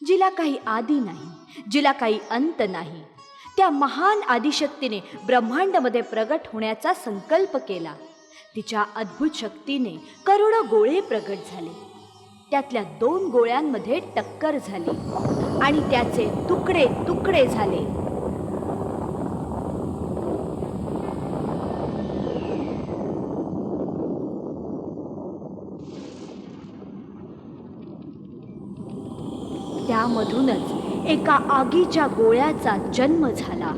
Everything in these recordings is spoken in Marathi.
जिला काही आदी नाही, जिला काही अंत नाही, त्या महान आदिशक्तीने ब्रह्मांडामध्ये प्रगट होण्याचा संकल्प केला. तिच्या अद्भुत शक्तीने करोडो गोळे प्रगट झाले. त्यातल्या 2 गोळ्यांमध्ये टक्कर झाली आणि त्याचे तुकडे तुकडे झाले. त्यामधूनच एका आगीच्या गोळ्याचा जन्म झाला.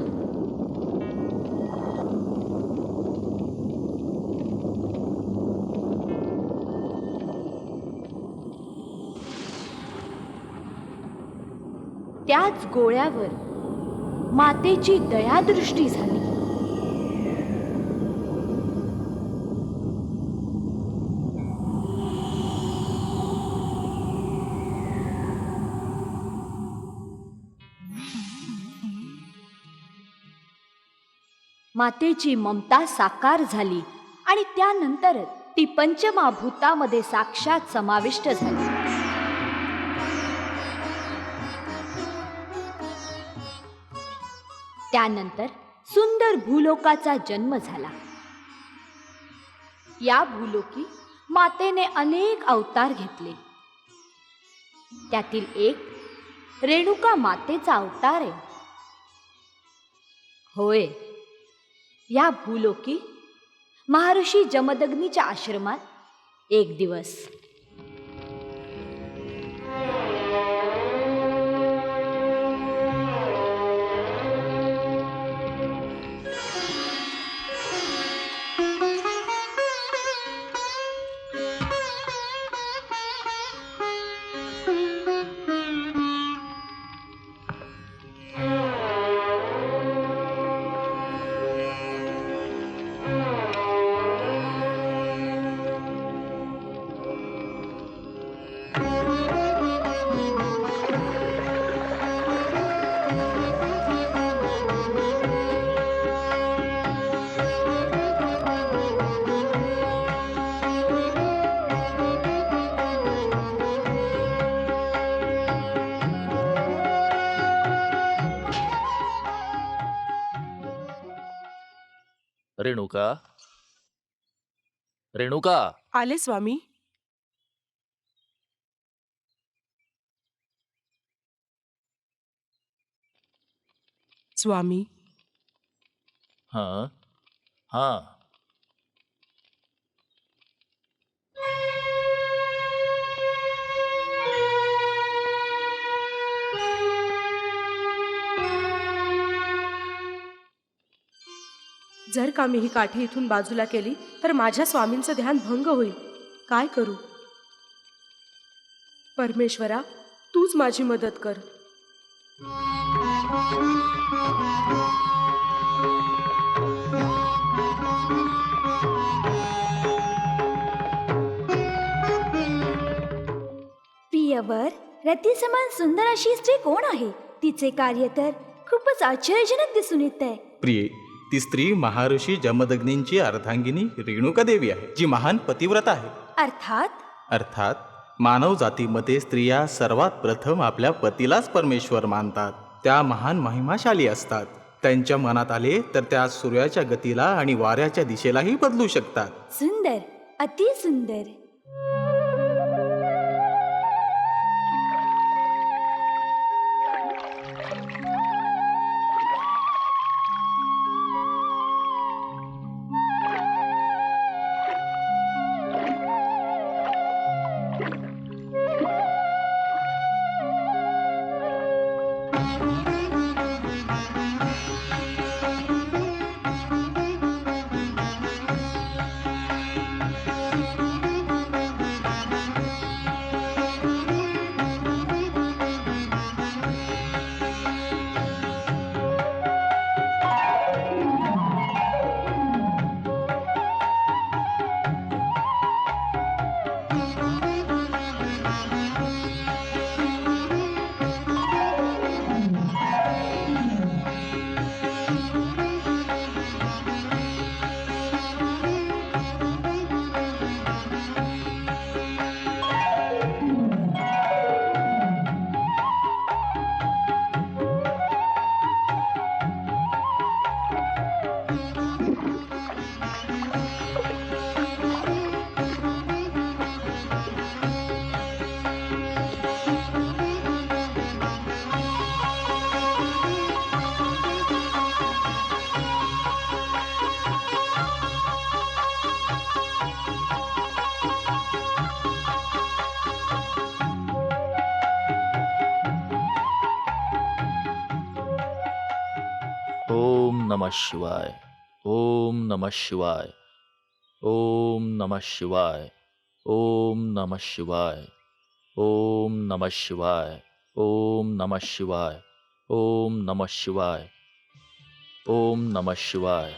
त्याच गोळ्यावर मातेची दयादृष्टी झाली. मातेची ममता साकार झाली आणि त्यानंतर ती पंचमहाभूतामध्ये साक्षात समाविष्ट झाली. त्यानंतर सुंदर भूलोकाचा जन्म झाला. या भूलोकी मातेने अनेक अवतार घेतले. त्यातील एक रेणुका मातेचा अवतार आहे. होय, या भूलोकी महर्षी जमदग्नीच्या आश्रमात एक दिवस रेणुका, रेणुका. आले स्वामी. स्वामी. हां हां. जर का मी ही काठी इथून बाजूला केली तर माझ्या स्वामींचं ध्यान भंग होईल. काय करू? परमेश्वरा, तूच माझी मदत कर. प्रियवर, रती समान सुंदर अशी स्त्री कोण आहे? तिचे कार्य तर खूपच आश्चर्यजनक दिसून येत आहे. प्रिये, ती स्त्री महर्षी जमदग्नींची अर्धांगिनी रेणुका देवी आहे, जी महान पतिव्रता आहे. अर्थात मानव जातीमध्ये स्त्रिया सर्वात प्रथम आपल्या पतीलाच परमेश्वर मानतात. त्या महान महिमाशाली असतात. त्यांच्या मनात आले तर त्या सूर्याच्या गतीला आणि वाऱ्याच्या दिशेलाही बदलू शकतात. सुंदर, अति सुंदर. ओम नमः शिवाय. ओम नमः शिवाय. ओम नमः शिवाय. ओम नमः शिवाय. ओम नमः शिवाय. ओम नमः शिवाय. ओम नमः शिवाय. ओम नमः शिवाय.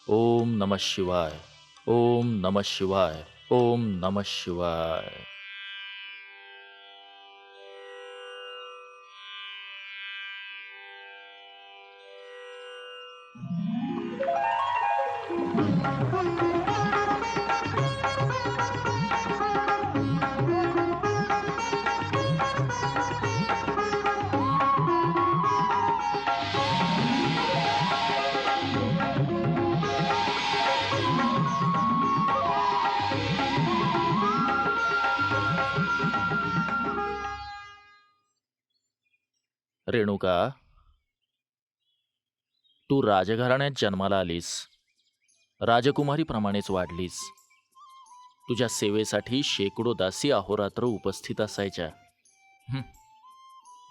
ओम नमः शिवाय. ओम नमः शिवाय. ओम नमः शिवाय. रेणुका, तू राजघराण्यात जन्माला आलीस, राजकुमारीप्रमाणेच वाढलीस. तुझ्या सेवेसाठी शेकडो दासी अहोरात्र उपस्थित असायच्या. हं.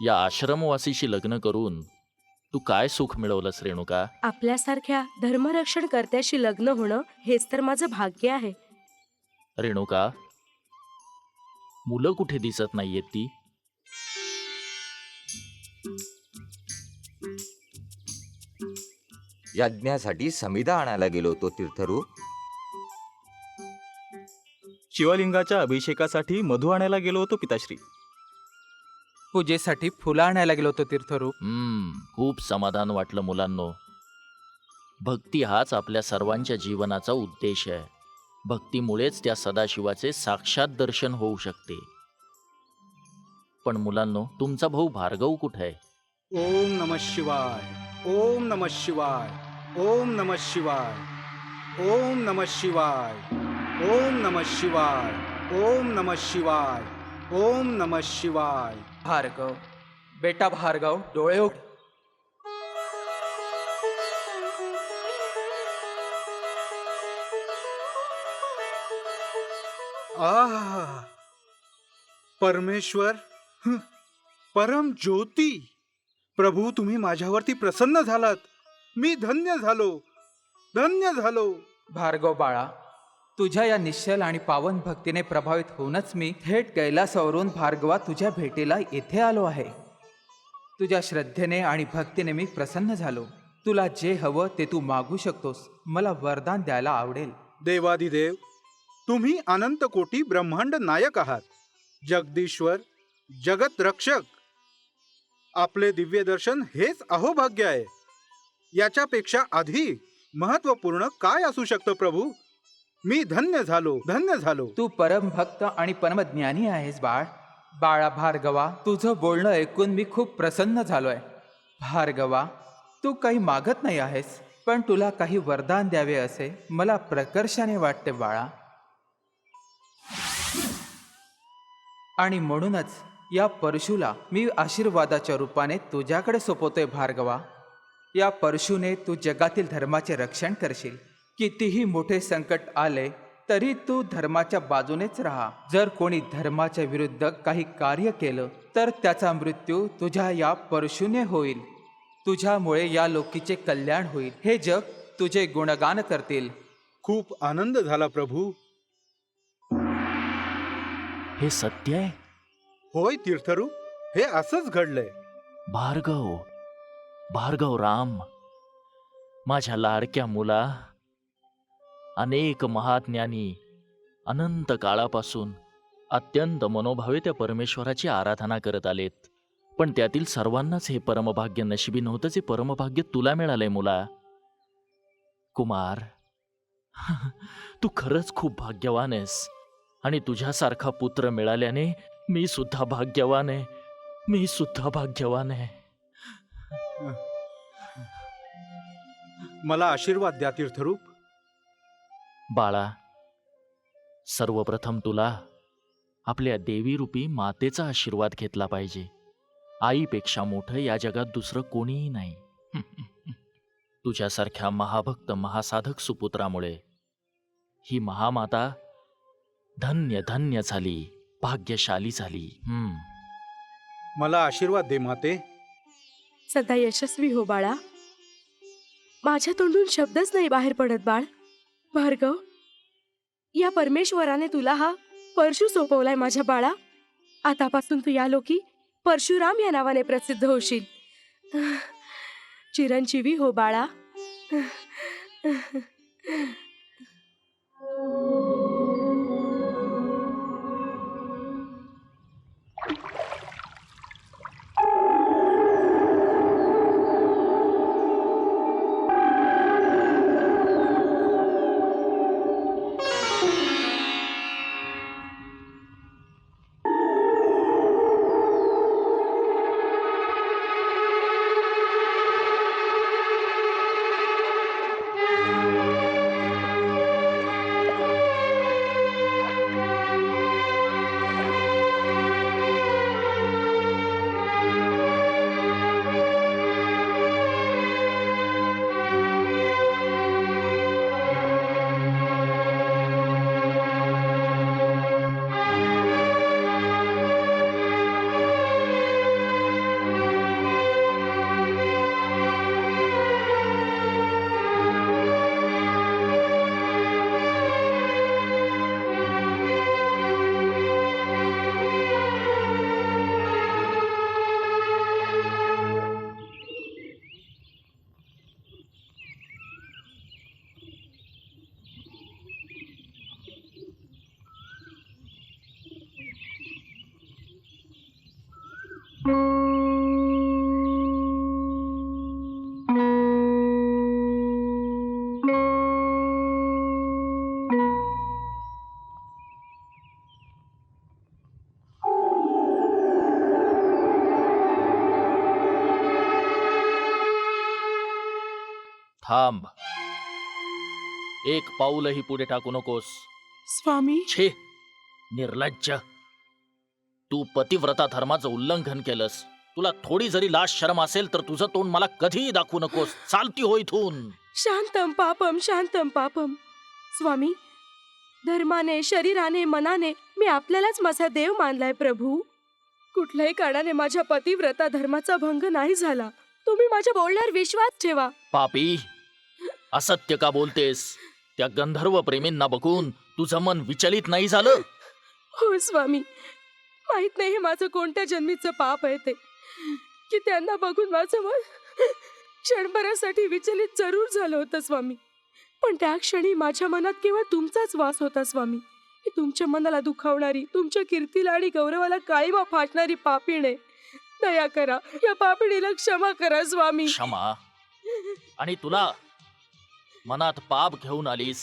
या आश्रमवासीशी लग्न करून तू काय सुख मिळवलंस रेणुका? आपल्यासारख्या धर्मरक्षण कर्त्याशी लग्न होणं हेच तर माझं भाग्य आहे. रेणुका, मुलं कुठे दिसत नाहीयेत ती? यज्ञासाठी समिधा आणायला गेलो होतो तीर्थरूप. शिवलिंगाच्या अभिषेकासाठी मधू आणायला गेलो होतो पिताश्री. पूजेसाठी फुलं आणायला गेलो होतो तीर्थरूप. खूप समाधान वाटलं मुलांनो. भक्ती हाच आपल्या सर्वांच्या जीवनाचा उद्देश आहे. भक्तीमुळेच त्या सदाशिवाचे साक्षात दर्शन होऊ शकते. पण मुलांनो, तुमचा भाऊ भार्गव कुठे आहे? ओम नमः शिवाय. ओम नमः शिवाय. ओम नमः शिवाय. ओम नमः शिवाय. ओम नमः शिवाय. ओम नमः शिवाय. ओम नमः शिवाय. भार्गव, बेटा भार्गव, डोळे उघड. आह, परमेश्वर, परम ज्योती. प्रभू, तुम्ही माझ्यावरती प्रसन्न झालात. मी धन्य झालो, धन्य झालो. भार्गव बाळा, तुझ्या या निश्चल आणि पावन भक्तीने प्रभावित होऊनच मी थेट कैलासावरून भार्गवा तुझ्या भेटीला येथे आलो आहे. तुझ्या श्रद्धेने आणि भक्तीने मी प्रसन्न झालो. तुला जे हवं ते तू मागू शकतोस. मला वरदान द्यायला आवडेल. देवादिदेव, तुम्ही अनंत कोटी ब्रह्मांड नायक आहात. जगदीश्वर, जगत रक्षक. आपले दिव्य दर्शन हेच अहोभाग्य आहे. याच्यापेक्षा अधिक महत्वपूर्ण काय असू शकतं प्रभू? मी धन्य झालो, धन्य झालो. तू परमभक्त आणि परमज्ञानी आहेस बाळ. बाळा भार्गवा, तुझं बोलणं ऐकून मी खूप प्रसन्न झालोय. भार्गवा, तू काही मागत नाही आहेस, पण तुला काही वरदान द्यावे असे मला प्रकर्षाने वाटते बाळा. आणि म्हणूनच या परशुला मी आशीर्वादाच्या रूपाने तुझ्याकडे सोपवतोय भार्गवा. या परशुने तू जगातील धर्माचे रक्षण करशील. कितीही मोठे संकट आले तरी तू धर्माच्या बाजूनेच राहा. जर कोणी धर्माच्या विरुद्ध काही कार्य केलं तर त्याचा मृत्यू तुझ्या या परशुने होईल. तुझ्यामुळे या लोकीचे कल्याण होईल. हे जग तुझे गुणगान करतील. खूप आनंद झाला प्रभू. हे सत्य आहे? होय तीर्थरूप, हे असंच घडलंय. भार्गव, भार्गव राम, माझ्या लाडक्या मुला, अनेक महाज्ञानी अनंत काळापासून अत्यंत मनोभावे त्या परमेश्वराची आराधना करत आलेत. पण त्यातील सर्वांनाच हे परमभाग्य नशिबी नव्हतं जे परमभाग्य तुला मिळालंय मुला. कुमार, तू खरंच खूप भाग्यवान आहेस. आणि तुझ्यासारखा पुत्र मिळाल्याने मी सुद्धा भाग्यवान आहे. मी सुद्धा भाग्यवान आहे. मला आशीर्वाद द्या तीर्थरूप. बाळा, सर्वप्रथम तुला आपल्या देवीरूपी मातेचा आशीर्वाद घेतला पाहिजे. आईपेक्षा मोठं या जगात दुसरं कोणीही नाही. तुझ्यासारख्या महाभक्त महासाधक सुपुत्रामुळे ही महामाता धन्य धन्य झाली, भाग्यशाली झाली. मला आशीर्वाद दे माते. सदा यशस्वी हो बाळा. माझ्या तोंडून शब्दच नाही बाहेर पडत बाळ. भार्गव, या परमेश्वराने तुला हा परशु सोपवलाय माझ्या बाळा. आतापासून तू या लोकी परशुराम या नावाने प्रसिद्ध होशील. चिरंजीवी हो बाळा. थांब. एक पाऊलही पुढे टाकू नकोस. स्वामी, छे, निर्लज्ज. तू पतिव्रता धर्माचं उल्लंघन केलंस. तुला थोडी जरी लाज शरम असेल तर तुझं तोंड मला कधीही दाखवू नकोस. चालती हो इथून. शांतम पापम, शांतम पापम. स्वामी, धर्माने, शरीराने, मनाने मी आपल्यालाच माझा देव मानलाय प्रभू. कुठल्याही कारणाने माझ्या पतिव्रता धर्माचा भंग नाही झाला. तुम्ही माझ्या बोलण्यावर विश्वास ठेवा. पापी, असत्य का बोलतेस? त्या गंधर्व प्रेमींना बघून तुझं मन विचलित नाही झालं? हो स्वामी, माहित नाही हे माझं कोणत्या जन्मीचं पाप आहे ते, की त्यांना बघून माझं मन क्षणभरासाठी विचलित जरूर झालं होतं स्वामी. पण त्या क्षणी माझ्या मनात केवळ तुमचाच वास होता स्वामी. ही तुमच्या मनाला दुखावणारी, तुमच्या कीर्तीला आणि गौरवाला काळीमा फाटणारी पापीणे, दया करा. या पापिणीला क्षमा करा स्वामी. क्षमा? आणि तुला मनात पाप घेऊन आलीस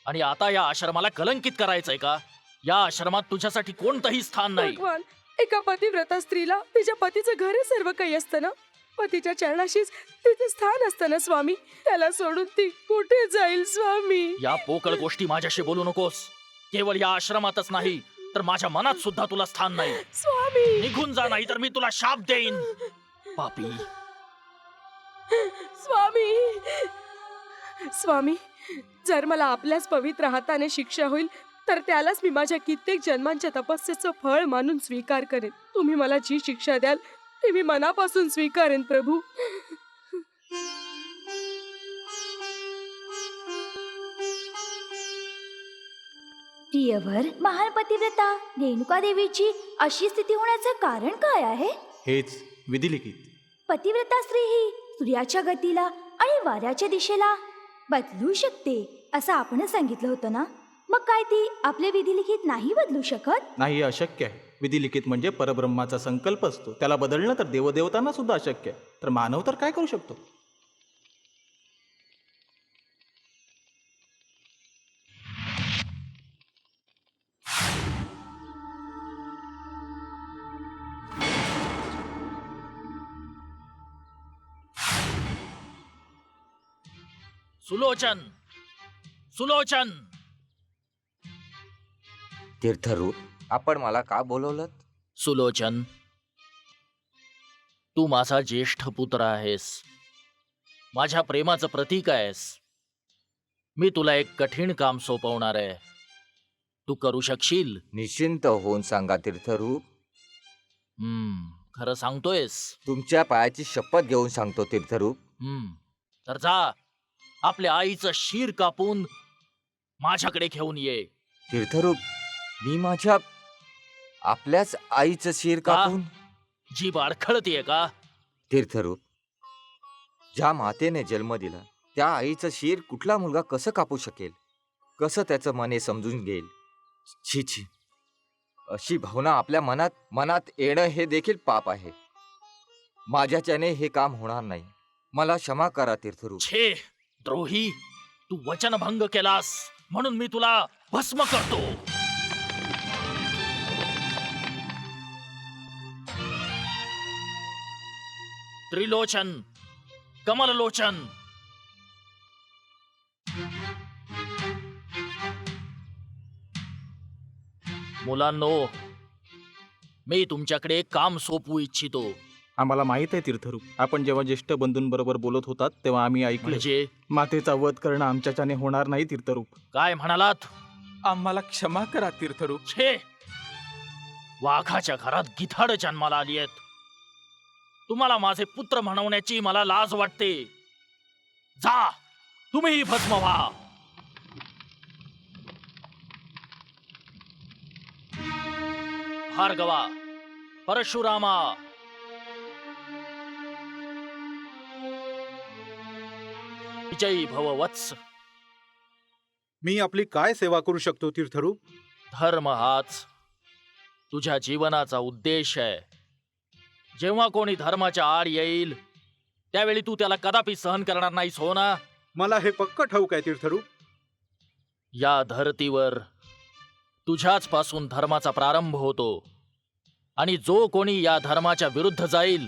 आणि आता या आश्रमाला कलंकित करायचंय का? या आश्रमात तुझ्यासाठी कोणतंही स्थान नाही. भगवान, एका पतिव्रता स्त्रीला तिच्या पतीचं घर सर्व काही असतं ना. पतीच्या चरणाशीच तिचे स्थान असतं ना स्वामी. त्याला सोडून ती कुठे जाईल स्वामी? या पोकळ गोष्टी माझ्याशी बोलू नकोस. केवळ या आश्रमातच नाही तर माझ्या मनात सुद्धा तुला स्थान नाही. स्वामी, निघून जा, नाही तर मी तुला शाप देईन. पापी. स्वामी, स्वामी, जर मला आपल्याच पवित्र हाताने शिक्षा होईल तर त्यालाच मी माझ्या कित्येक जन्मांच्या तपस्येचं फळ मानून स्वीकार करेन. तुम्ही मला जी शिक्षा द्याल ती मी मनापासून स्वीकारेन प्रभू. प्रियवर, महान पतिव्रता रेणुका देवीची अशी स्थिती होण्याचं कारण काय आहे? हेच विधिलिखित. पतिव्रता स्त्री ही सूर्याच्या गतीला आणि वाऱ्याच्या दिशेला बदलू शकते असं आपण सांगितलं होतं ना. मग काय ती आपले विधिलिखित नाही बदलू शकत? नाही, हे अशक्य आहे. विधिलिखित म्हणजे परब्रह्माचा संकल्प असतो. त्याला बदलणं तर देवदेवतांना सुद्धा अशक्य आहे. तर मानव तर काय करू शकतो? सुलोचन, सुलोचन. तीर्थरूप, आपण मला का बोलवलं? सुलोचन, तू माझा ज्येष्ठ पुत्र आहेस. माझ्या प्रेमाचं प्रतीक आहेस. मी तुला एक कठीण काम सोपवणार आहे. तू करू शकशील? निश्चिंत होऊन सांगा तीर्थरूप. खरं सांगतोयस? तुमच्या पायाची शपथ घेऊन सांगतो तीर्थरूप. तर जा, आपल्या आईचं शिर कापून माझ्याकडे घेऊन ये. तीर्थरूप, मी माझ्या आपल्याच आईचं शिर का? कापून? जीभ अडखळतीये का? तीर्थरूप, ज्या मातेने जन्म दिला त्या आईचं शिर कुठला मुलगा कसं कापू शकेल? कसं त्याचं मन हे समजून घेईल? छी छी, अशी भावना आपल्या मनात मनात येणं हे देखील पाप आहे. माझ्याच्याने हे काम होणार नाही. मला क्षमा करा तीर्थरूप. छे द्रोही, तू वचनभंग केलास म्हणून मी तुला भस्म करतो. त्रिलोचन, कमललोचन, मुलांनो, मी तुमच्याकडे काम सोपवू इच्छितो. आम्हाला माहित आहे तीर्थरूप, आपण जेव्हा ज्येष्ठ बंधूंबरोबर बोलत होतात तेव्हा आम्ही ऐकले. म्हणजे मातेचा वध करणं आमच्याच्याने होणार नाही तीर्थरूप. काय म्हणालात? आम्हाला क्षमा करा तीर्थरूप. छे, वाघाच्या घरात गिधाड जन्माला आली आहेत. तुम्हाला माझे पुत्र म्हणवण्याची मला लाज वाटते. जा, तुम्हीही भस्म व्हा. भार्गवा, परशुरामा, विजयी भव वत्स. मी आपली काय सेवा करू शकतो तीर्थरूप? धर्म हाच तुझ्या जीवनाचा उद्देश आहे. जेव्हा कोणी धर्माच्या आड येईल त्यावेळी तू त्याला कदापि सहन करणार नाहीस, हो ना? मला हे पक्क ठाऊक आहे तीर्थरूप. या धरतीवर तुझ्याच पासून धर्माचा प्रारंभ होतो आणि जो कोणी या धर्माच्या विरुद्ध जाईल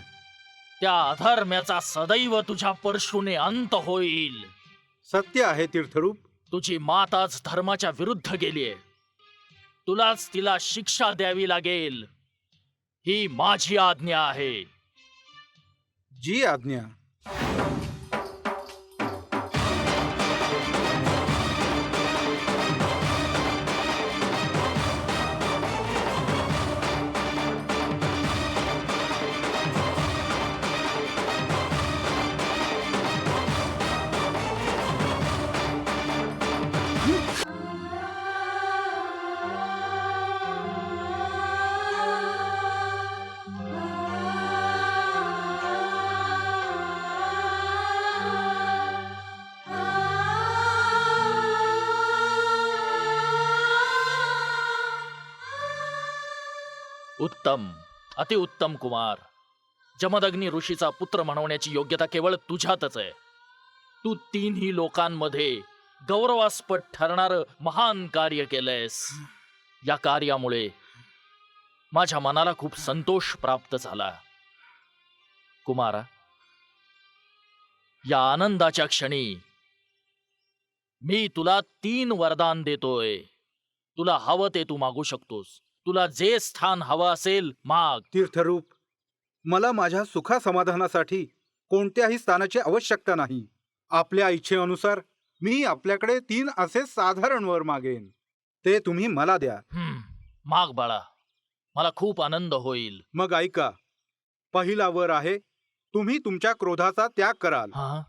त्या अधर्म्याचा सदैव तुझ्या परशुने अंत होईल. सत्य आहे तीर्थरूप. तुझी माताच धर्माच्या विरुद्ध गेलीये. तुलाच तिला शिक्षा द्यावी लागेल. ही माझी आज्ञा आहे. जी आज्ञा. उत्तम, अतिउत्तम कुमार. जमदग्नी ऋषीचा पुत्र म्हणवण्याची योग्यता केवळ तुझ्यातच आहे. तू तीनही लोकांमध्ये गौरवास्पद ठरणार महान कार्य केलंयस. या कार्यामुळे माझ्या मनाला खूप संतोष प्राप्त झाला. कुमारा, या आनंदाच्या क्षणी मी तुला 3 वरदान देतोय. तुला हवं ते तू मागू शकतोस. तुला जे स्थान हवं असेल माग. तीर्थरूप, मला माझ्या सुखासमाधानासाठी कोणत्याही स्थानाची आवश्यकता नाही. आपल्या इच्छेनुसार मी आपल्याकडे 3 असे साधारण वर मागेन. ते तुम्ही मला द्या. माग बाळा, मला खूप आनंद होईल. मग ऐका. पहिला वर आहे, तुम्ही तुमच्या क्रोधाचा त्याग कराल. हा?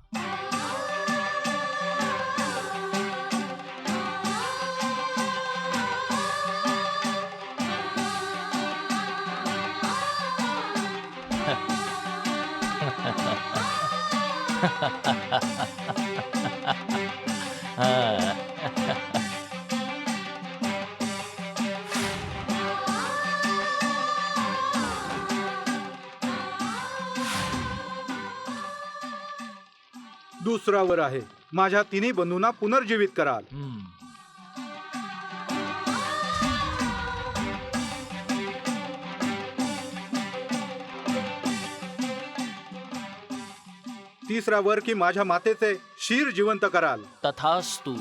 दुसरा वर आहे, माझ्या 3 बंधूंना पुनर्जीवित कराल. तिसरा वर की माझ्या मातेचे शीर जिवंत कराल. तथास्तु.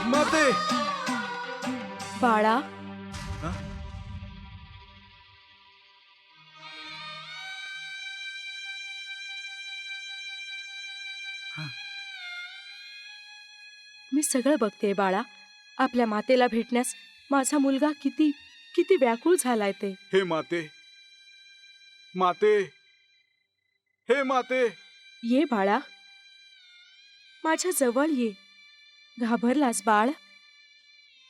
माते. बाळा, मी सगळं बघते बाळा. आपल्या मातेला भेटण्यास माझा मुलगा किती किती व्याकुळ झालाय ते. हे माते, माते, हे माते. ये बाळा, माझ्या जवळ ये. घाबरलास बाळ?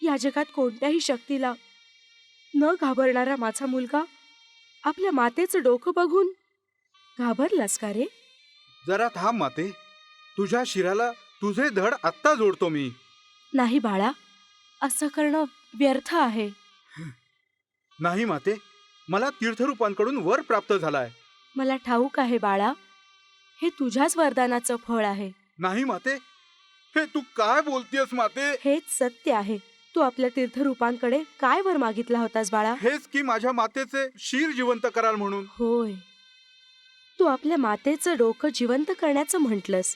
या जगात कोणत्याही शक्तीला न घाबरणारा माझा मुलगा आपल्या मातेचं डोकं बघून घाबरलास का रे? जरा थांब माते, तुझ्या शिराला तुझे धड आत्ता जोडतो मी. नाही बाळा, असं करणं व्यर्थ आहे. नाही माते, मला तीर्थरूपांकडून वर प्राप्त झालाय. मला ठाऊक आहे बाळा, हे तुझ्याच वरदानाचं फळ आहे. नाही माते, हे तू काय बोलतेस माते? हेच सत्य आहे. तू आपल्या तीर्थरूपांकडे काय वर मागितला होतास बाळा? हेच की माझ्या मातेचे शिर जिवंत कराल म्हणून. होय, तू आपल्या मातेचं डोकं जिवंत करण्याचं म्हटलंस.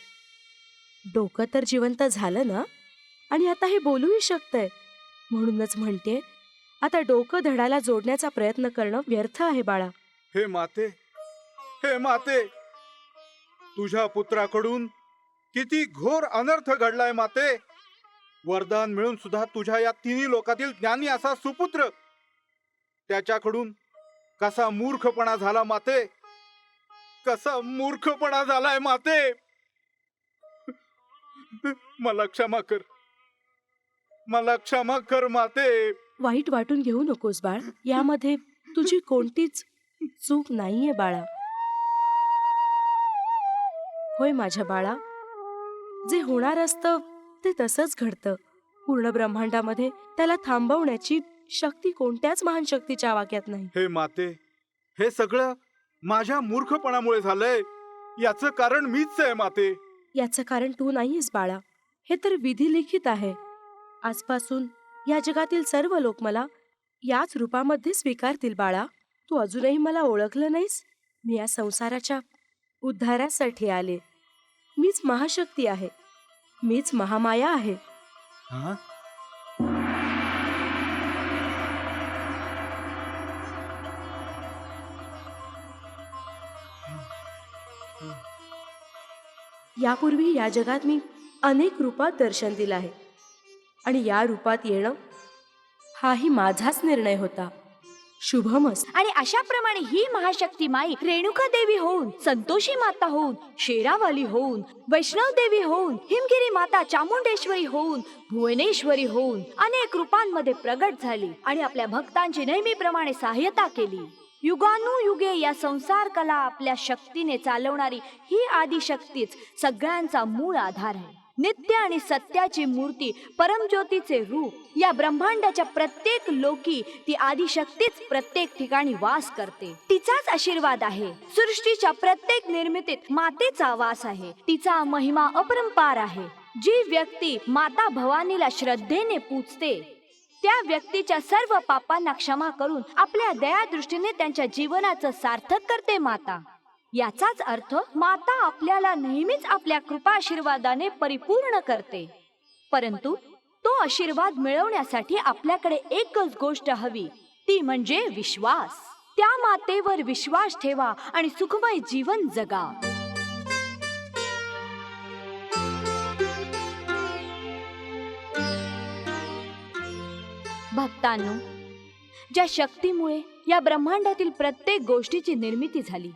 डोकं तर जिवंत झालं ना, आणि आता हे बोलूही शकतंय. म्हणूनच म्हणते, आता डोकं धडाला जोडण्याचा प्रयत्न करणं व्यर्थ आहे बाळा. हे माते, हे माते, तुझ्या पुत्राकडून किती घोर अनर्थ घडलाय माते. वरदान मिळून सुद्धा तुझ्या या तिन्ही लोकातील ज्ञानी असा सुपुत्र, त्याच्याकडून कसा मूर्खपणा झाला माते, कसा मूर्खपणा झालाय माते. मला क्षमा कर, मला क्षमा कर माते. वाईट वाटून घेऊ नकोस बाळ, यामध्ये तुझी कोणतीच चूक नाहीये बाळा. होय माझ्या बाळा, जे होणार असतं ते तसंच घडतं. पूर्ण ब्रह्मांडामध्ये त्याला थांबवण्याची शक्ती कोणत्याच महान शक्तीच्या वाक्यात नाही. हे माते, हे सगळं माझ्या मूर्खपणामुळे झालंय. याचं कारण मीच आहे माते. याचं कारण तू नाहीयेस बाळा, हे तर विधी लिखित आहे. आजपासून या जगातील सर्व लोक मला याच रूपामध्ये स्वीकारतील बाळा. तू अजूनही मला ओळखलं नाहीस? मी या संसाराच्या उद्धारासाठी आले. मीच महाशक्ती आहे, मीच महामाया आहे. हा? यापूर्वी या जगात मी अनेक रूपात दर्शन दिलं आहे, आणि या रूपात येणं हाही माझाच निर्णय होता. शुभमस्त. आणि अशाप्रमाणे ही महाशक्ती माई रेणुका देवी होऊन, संतोषी माता होऊन, शेरावाली होऊन, वैष्णव देवी होऊन, हिमगिरी माता चामुंडेश्वरी होऊन, भुवनेश्वरी होऊन अनेक रूपांमध्ये प्रगट झाली आणि आपल्या भक्तांची नेहमीप्रमाणे सहाय्यता केली. युगानुयुगे या संसार कला आपल्या शक्तीने चालवणारी ही आदिशक्तीच सगळ्यांचा मूळ आधार आहे. नित्य आणि सत्याची मूर्ती, परमज्योतीचे रूप, या ब्रह्मांडाच्या प्रत्येक लोकी ती आदिशक्तीच प्रत्येक ठिकाणी वास करते. तिचाच आशीर्वाद आहे. सृष्टीच्या प्रत्येक निर्मितीत मातेचा वास आहे. तिचा महिमा अपरंपार आहे. जी व्यक्ती माता भवानीला श्रद्धेने पूजते, त्या व्यक्तीच्या सर्व पापांना क्षमा करून आपल्या दयादृष्टीने त्यांच्या जीवनाचं सार्थक करते माता. याचाच अर्थ माता आपल्याला नेहमीच आपल्या कृपाशीर्वादाने परिपूर्ण करते. परंतु तो आशीर्वाद मिळवण्यासाठी आपल्याकडे एकच गोष्ट हवी, ती म्हणजे विश्वास. त्या मातेवर विश्वास ठेवा आणि सुखमय जीवन जगा. भक्तांनो, ज्या शक्तीमुळे या ब्रह्मांडातील प्रत्येक गोष्टीची निर्मिती झाली,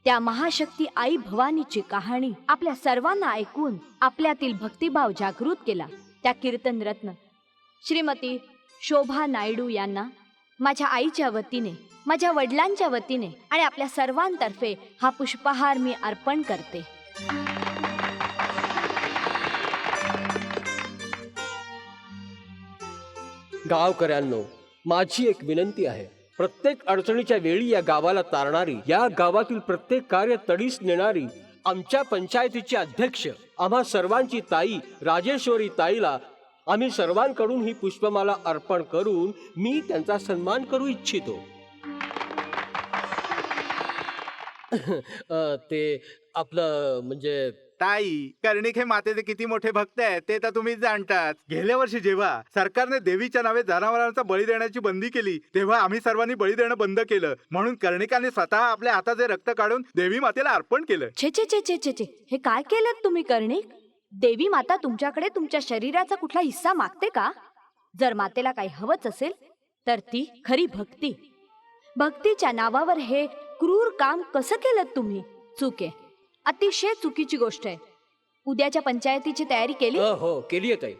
त्या महाशक्ती आई भवानीची कहाणी आपल्या सर्वांना ऐकून आपल्यातील भक्तिभाव जागृत केला. त्या कीर्तन रत्न श्रीमती शोभा नायडू यांना माझ्या आईच्या वतीने, माझ्या वडिलांच्या वतीने आणि आपल्या सर्वांतर्फे हा पुष्पहार मी अर्पण करते. गावकऱ्यांनो, माझी एक विनंती आहे. प्रत्येक अडचणीच्या वेळी या गावाला तारणारी, या गावातील प्रत्येक कार्य तडीस नेणारी आमच्या पंचायतीचे अध्यक्ष, आम्हा सर्वांची ताई राजेश्वरी ताईला आम्ही सर्वांकडून ही पुष्पमाला अर्पण करून मी त्यांचा सन्मान करू इच्छितो. ते आपलं म्हणजे ताई, कर्णिक हे मातेचे किती मोठे भक्त आहेत ते तर तुम्हीच जाणतात. गेल्या वर्षी जेव्हा सरकारने देवीच्या नावे जनावरांचा बळी देण्याची बंदी केली, तेव्हा आम्ही सर्वांनी बळी देणं बंद केलं. म्हणून कर्णिकाने स्वतः आपल्या हाताचे रक्त काढून देवी मातेला अर्पण केलं. छे छे छे छे छे छे, हे काय केलं तुम्ही कर्णिक? देवी माता तुमच्याकडे तुमच्या शरीराचा कुठला हिस्सा मागते का? जर मातेला काही हवंच असेल तर ती खरी भक्ती. भक्तीच्या नावावर हे क्रूर काम कसं केलं तुम्ही? चूक आहे, अतिशय चुकीची गोष्ट आहे. उद्याच्या पंचायतीची तयारी केली? हो केली आहे ताई.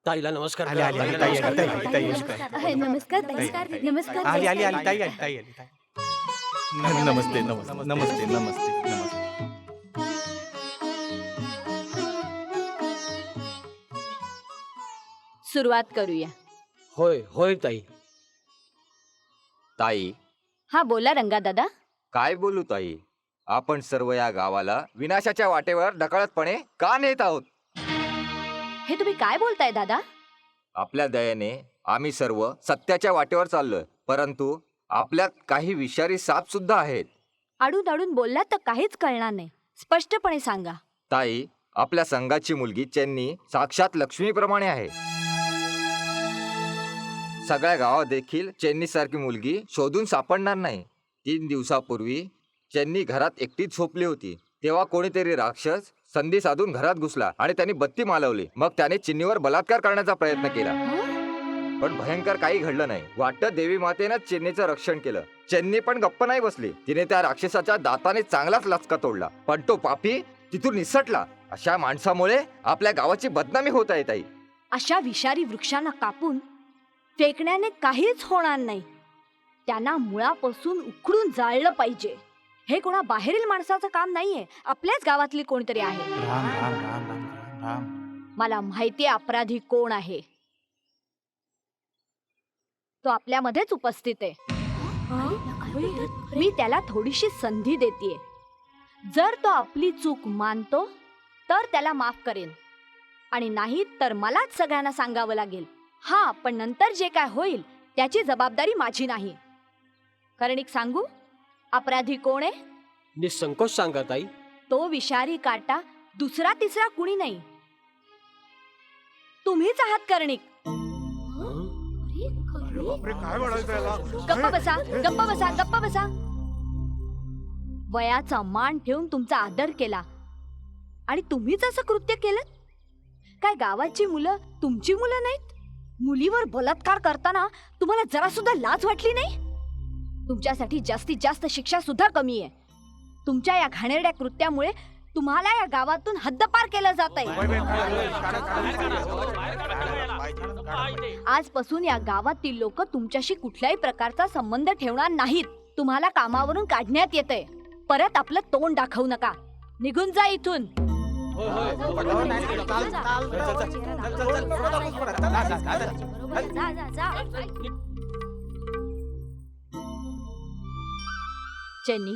ताईला नमस्कार करा. नमस्कार नमस्कार. नमस्ते नमस्ते नमस्ते नमस्ते. सुरुवात करूया. होय होय ताई. ताई, हा बोला रंगा दादा. काय बोलू ताई? आपण सर्व या गावाला विनाशाच्या वाटेवर ढकलतपणे का नेत आहोत? हे तुम्ही काय बोलताय दादा? आपल्या दयेने आम्ही सर्व सत्याच्या वाटेवर चाललोय, परंतु आपल्यात काही विषारी साप सुद्धा आहेत. आडून आडून बोललात तर काहीच कळणार नाही. स्पष्टपणे सांगा. ताई, आपल्या संघाची मुलगी चेन्नी साक्षात लक्ष्मीप्रमाणे आहे. सगळ्या गावात देखील चेन्नी सारखी मुलगी शोधून सापडणार नाही. 3 दिवसापूर्वी चेन्नी घरात एकटीच झोपली होती. तेव्हा कोणीतरी राक्षस संधी साधून घरात घुसला आणि त्यांनी बत्ती मालवली. मग त्याने चिन्नीवर बलात्कार करण्याचा प्रयत्न केला, पण भयंकर काही घडलं नाही. वाटतं देवी मातेनं चेन्नीचं रक्षण केलं. चेन्नी पण गप्प नाही बसली. तिने त्या राक्षसाच्या दाताने चांगलाच लचका तोडला, पण तो पापी तिथून निसटला. अशा माणसामुळे आपल्या गावाची बदनामी होत आहे ताई. अशा विषारी वृक्षांना कापून फेकण्याने काहीच होणार नाही. त्यांना मुळापासून उखडून जाळलं पाहिजे. हे कोणा बाहेरील माणसाचं काम नाहीये, आपल्याच गावातली कोणतरी आहे. राम राम राम राम राम. मला माहितीये अपराधी कोण आहे. तो आपल्यामध्येच उपस्थित आहे. मी त्याला थोडीशी संधी देतेय. जर तो आपली चूक मानतो तर त्याला माफ करेन, आणि नाही तर मलाच सगळ्यांना सांगावं लागेल. हा, पण नंतर जे काय होईल त्याची जबाबदारी माझी नाही. कर्णिक, सांगू अपराधी कोण आहे? निसंकोच सांगा ताई. तो विषारी काटा दुसरा तिसरा कुणी नाही, तुम्हीच आहात कर्णिक. गप्प बसा, गप्प बसा, गप्प बसा. वयाचा मान ठेवून तुमचा आदर केला आणि तुम्हीच असं कृत्य केलं? काय गावाची मुलं तुमची मुलं नाहीत? मुलीवर बलात्कार करताना तुम्हाला जरा सुद्धा लाज वाटली नाही? तुमच्यासाठी जास्तीत जास्त शिक्षा सुद्धा कमी आहे. तुमच्या या घाणेरड्या कृत्यामुळे तुम्हाला या गावातून हद्दपार केलं जात आहे. आजपासून या गावातील लोक तुमच्याशी कुठल्याही प्रकारचा संबंध ठेवणार नाहीत. तुम्हाला कामावरून काढण्यात येतंय. परत आपलं तोंड दाखवू नका. निघून जा इथून. चेन्नी,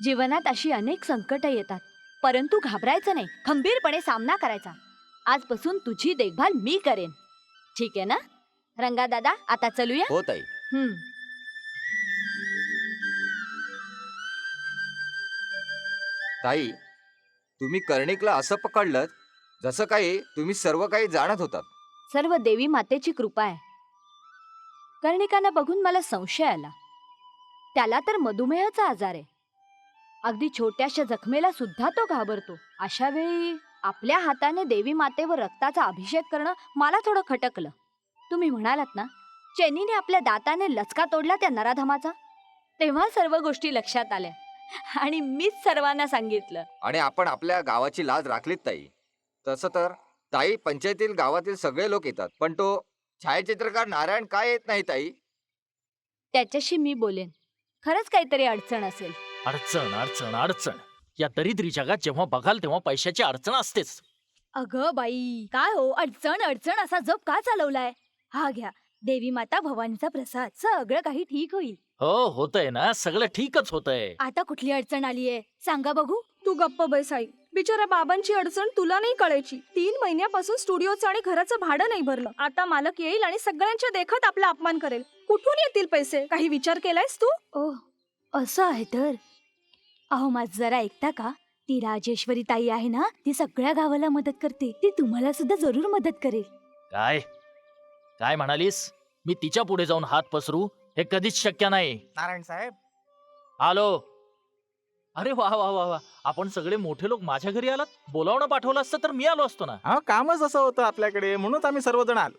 जीवनात अशी अनेक संकट येतात, परंतु घाबरायचं नाही. खंबीरपणे सामना करायचा. आजपासून तुझी देखभाल मी करेन. ठीक आहे ना रंगा दादा? आता चलूया. हो ताई. ताई, तुम्ही कर्णिकला असं पकडलं जसं काही तुम्ही सर्व काही जाणत होतात. सर्व देवी मातेची कृपा आहे. कर्णिकांना बघून मला संशय आला. त्याला तर मधुमेहाचा आजार आहे. अगदी छोट्याशा जखमेला सुद्धा तो घाबरतो. अशा वेळी आपल्या हाताने देवी मातेवर रक्ताचा अभिषेक करणं मला थोडं खटकलं. तुम्ही म्हणालात ना, चेन्नीने आपल्या दाताने लचका तोडला त्या नराधमाचा, तेव्हा सर्व गोष्टी लक्षात आल्या आणि मीच सर्वांना सांगितलं. आणि आपण आपल्या गावाची लाज राखलीत ताई. तसं तर ताई, पंचायतील गावातील सगळे लोक येतात, पण तो छायाचित्रकार नारायण काय येत नाही ताई? त्याच्याशी मी बोलेन. खरंच काहीतरी अडचण असेल. अडचण अडचण अडचण. या दरिद्री जगात जेव्हा बघाल तेव्हा पैशाची अडचण असतेच. अगं बाई, काय हो अडचण अडचण असा जप का चालवलाय? हा घ्या देवी माता भवानीचा प्रसाद, सगळं काही ठीक होईल. हो, होतंय ना, सगळं ठीकच होतंय. आता कुठली अडचण आलीये सांगा बघू. तू गप्प बस आई. बिचारा बाबांची अडचण तुला नाही कळायची. 3 महिन्यापासून स्टुडिओचं आणि घराचं भाडं नाही भरलं. आता मालक येईल आणि सगळ्यांच्या देखत आपला अपमान करेल. कुठून येतील पैसे? काही विचार केलायस तू? ओ, असं आहे तर. अहो, माझं जरा ऐकता का? ती राजेश्वरी ताई आहे ना, ती सगळ्या गावाला मदत करते. ती तुम्हाला सुद्धा जरूर मदत करेल. काय काय म्हणालीस? मी तिच्या पुढे जाऊन हात पसरू? हे कधीच शक्य नाही. नारायण साहेब, आलो. अरे वा वा वा वा. आपण सगळे मोठे लोक माझ्या घरी आलात. बोलावणं पाठवलं असतं तर मी आलो असतो ना. हा, कामच असं होतं आपल्याकडे, म्हणूनच आम्ही सर्वजण आलो.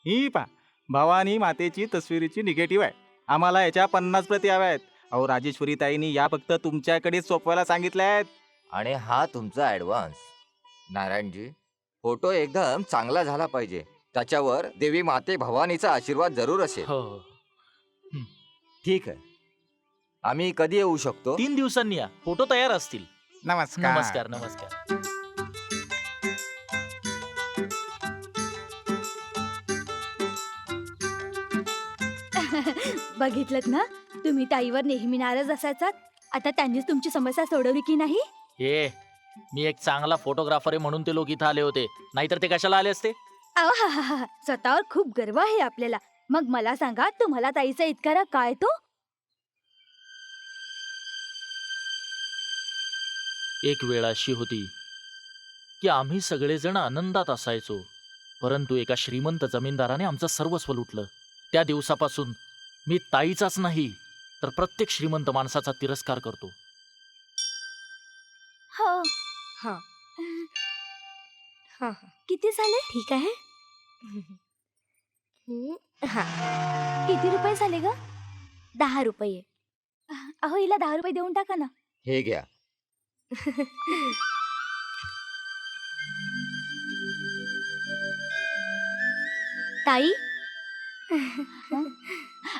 ही पा, भवानी मातेची तस्वीरीची निगेटिव्ह आहे. आम्हाला याच्या 50 प्रती हव्या आहेत. अहो, राजेश्वरी ताईंनी या फक्त तुमच्याकडेच सोपवायला सांगितल्या आहेत. आणि हा तुमचा ऍडव्हान्स. नारायणजी, फोटो एकदम चांगला झाला पाहिजे. त्याच्यावर देवी माते भवानीचा आशीर्वाद जरूर असेल. हो हो. ठीक आहे. आम्ही कधी येऊ शकतो? 3 दिवसांनी या, फोटो तयार असतील. नमस्कार. नमस्कार नमस्कार. बघितलं ना, तुम्ही ताईवर नेहमी नाराज असायचात. आता त्यांनीच तुमची समस्या सोडवली की नाही? हे, मी एक चांगला फोटोग्राफर आहे म्हणून ते लोक इथं आले होते, नाहीतर ते कशाला आले असते. आहाहाहा, स्वतःवर खूप गर्व आहे आपल्याला. मग मला सांगा, तुम्हाला ताईचा इतका राग काय तो? एक वेळ अशी होती की आम्ही सगळेजण आनंदात असायचो, परंतु एका श्रीमंत जमीनदाराने आमचं सर्वस्व लुटलं. त्या दिवसापासून मी ताईचाच नाही तर प्रत्येक श्रीमंत माणसाचा तिरस्कार करतो. हो. हा हा किती झाले? ठीक आहे. हा. किती रुपये झाले ग? 10 रुपये. अहो, हिला 10 रुपये देऊन टाका ना. हे घ्या. ताई,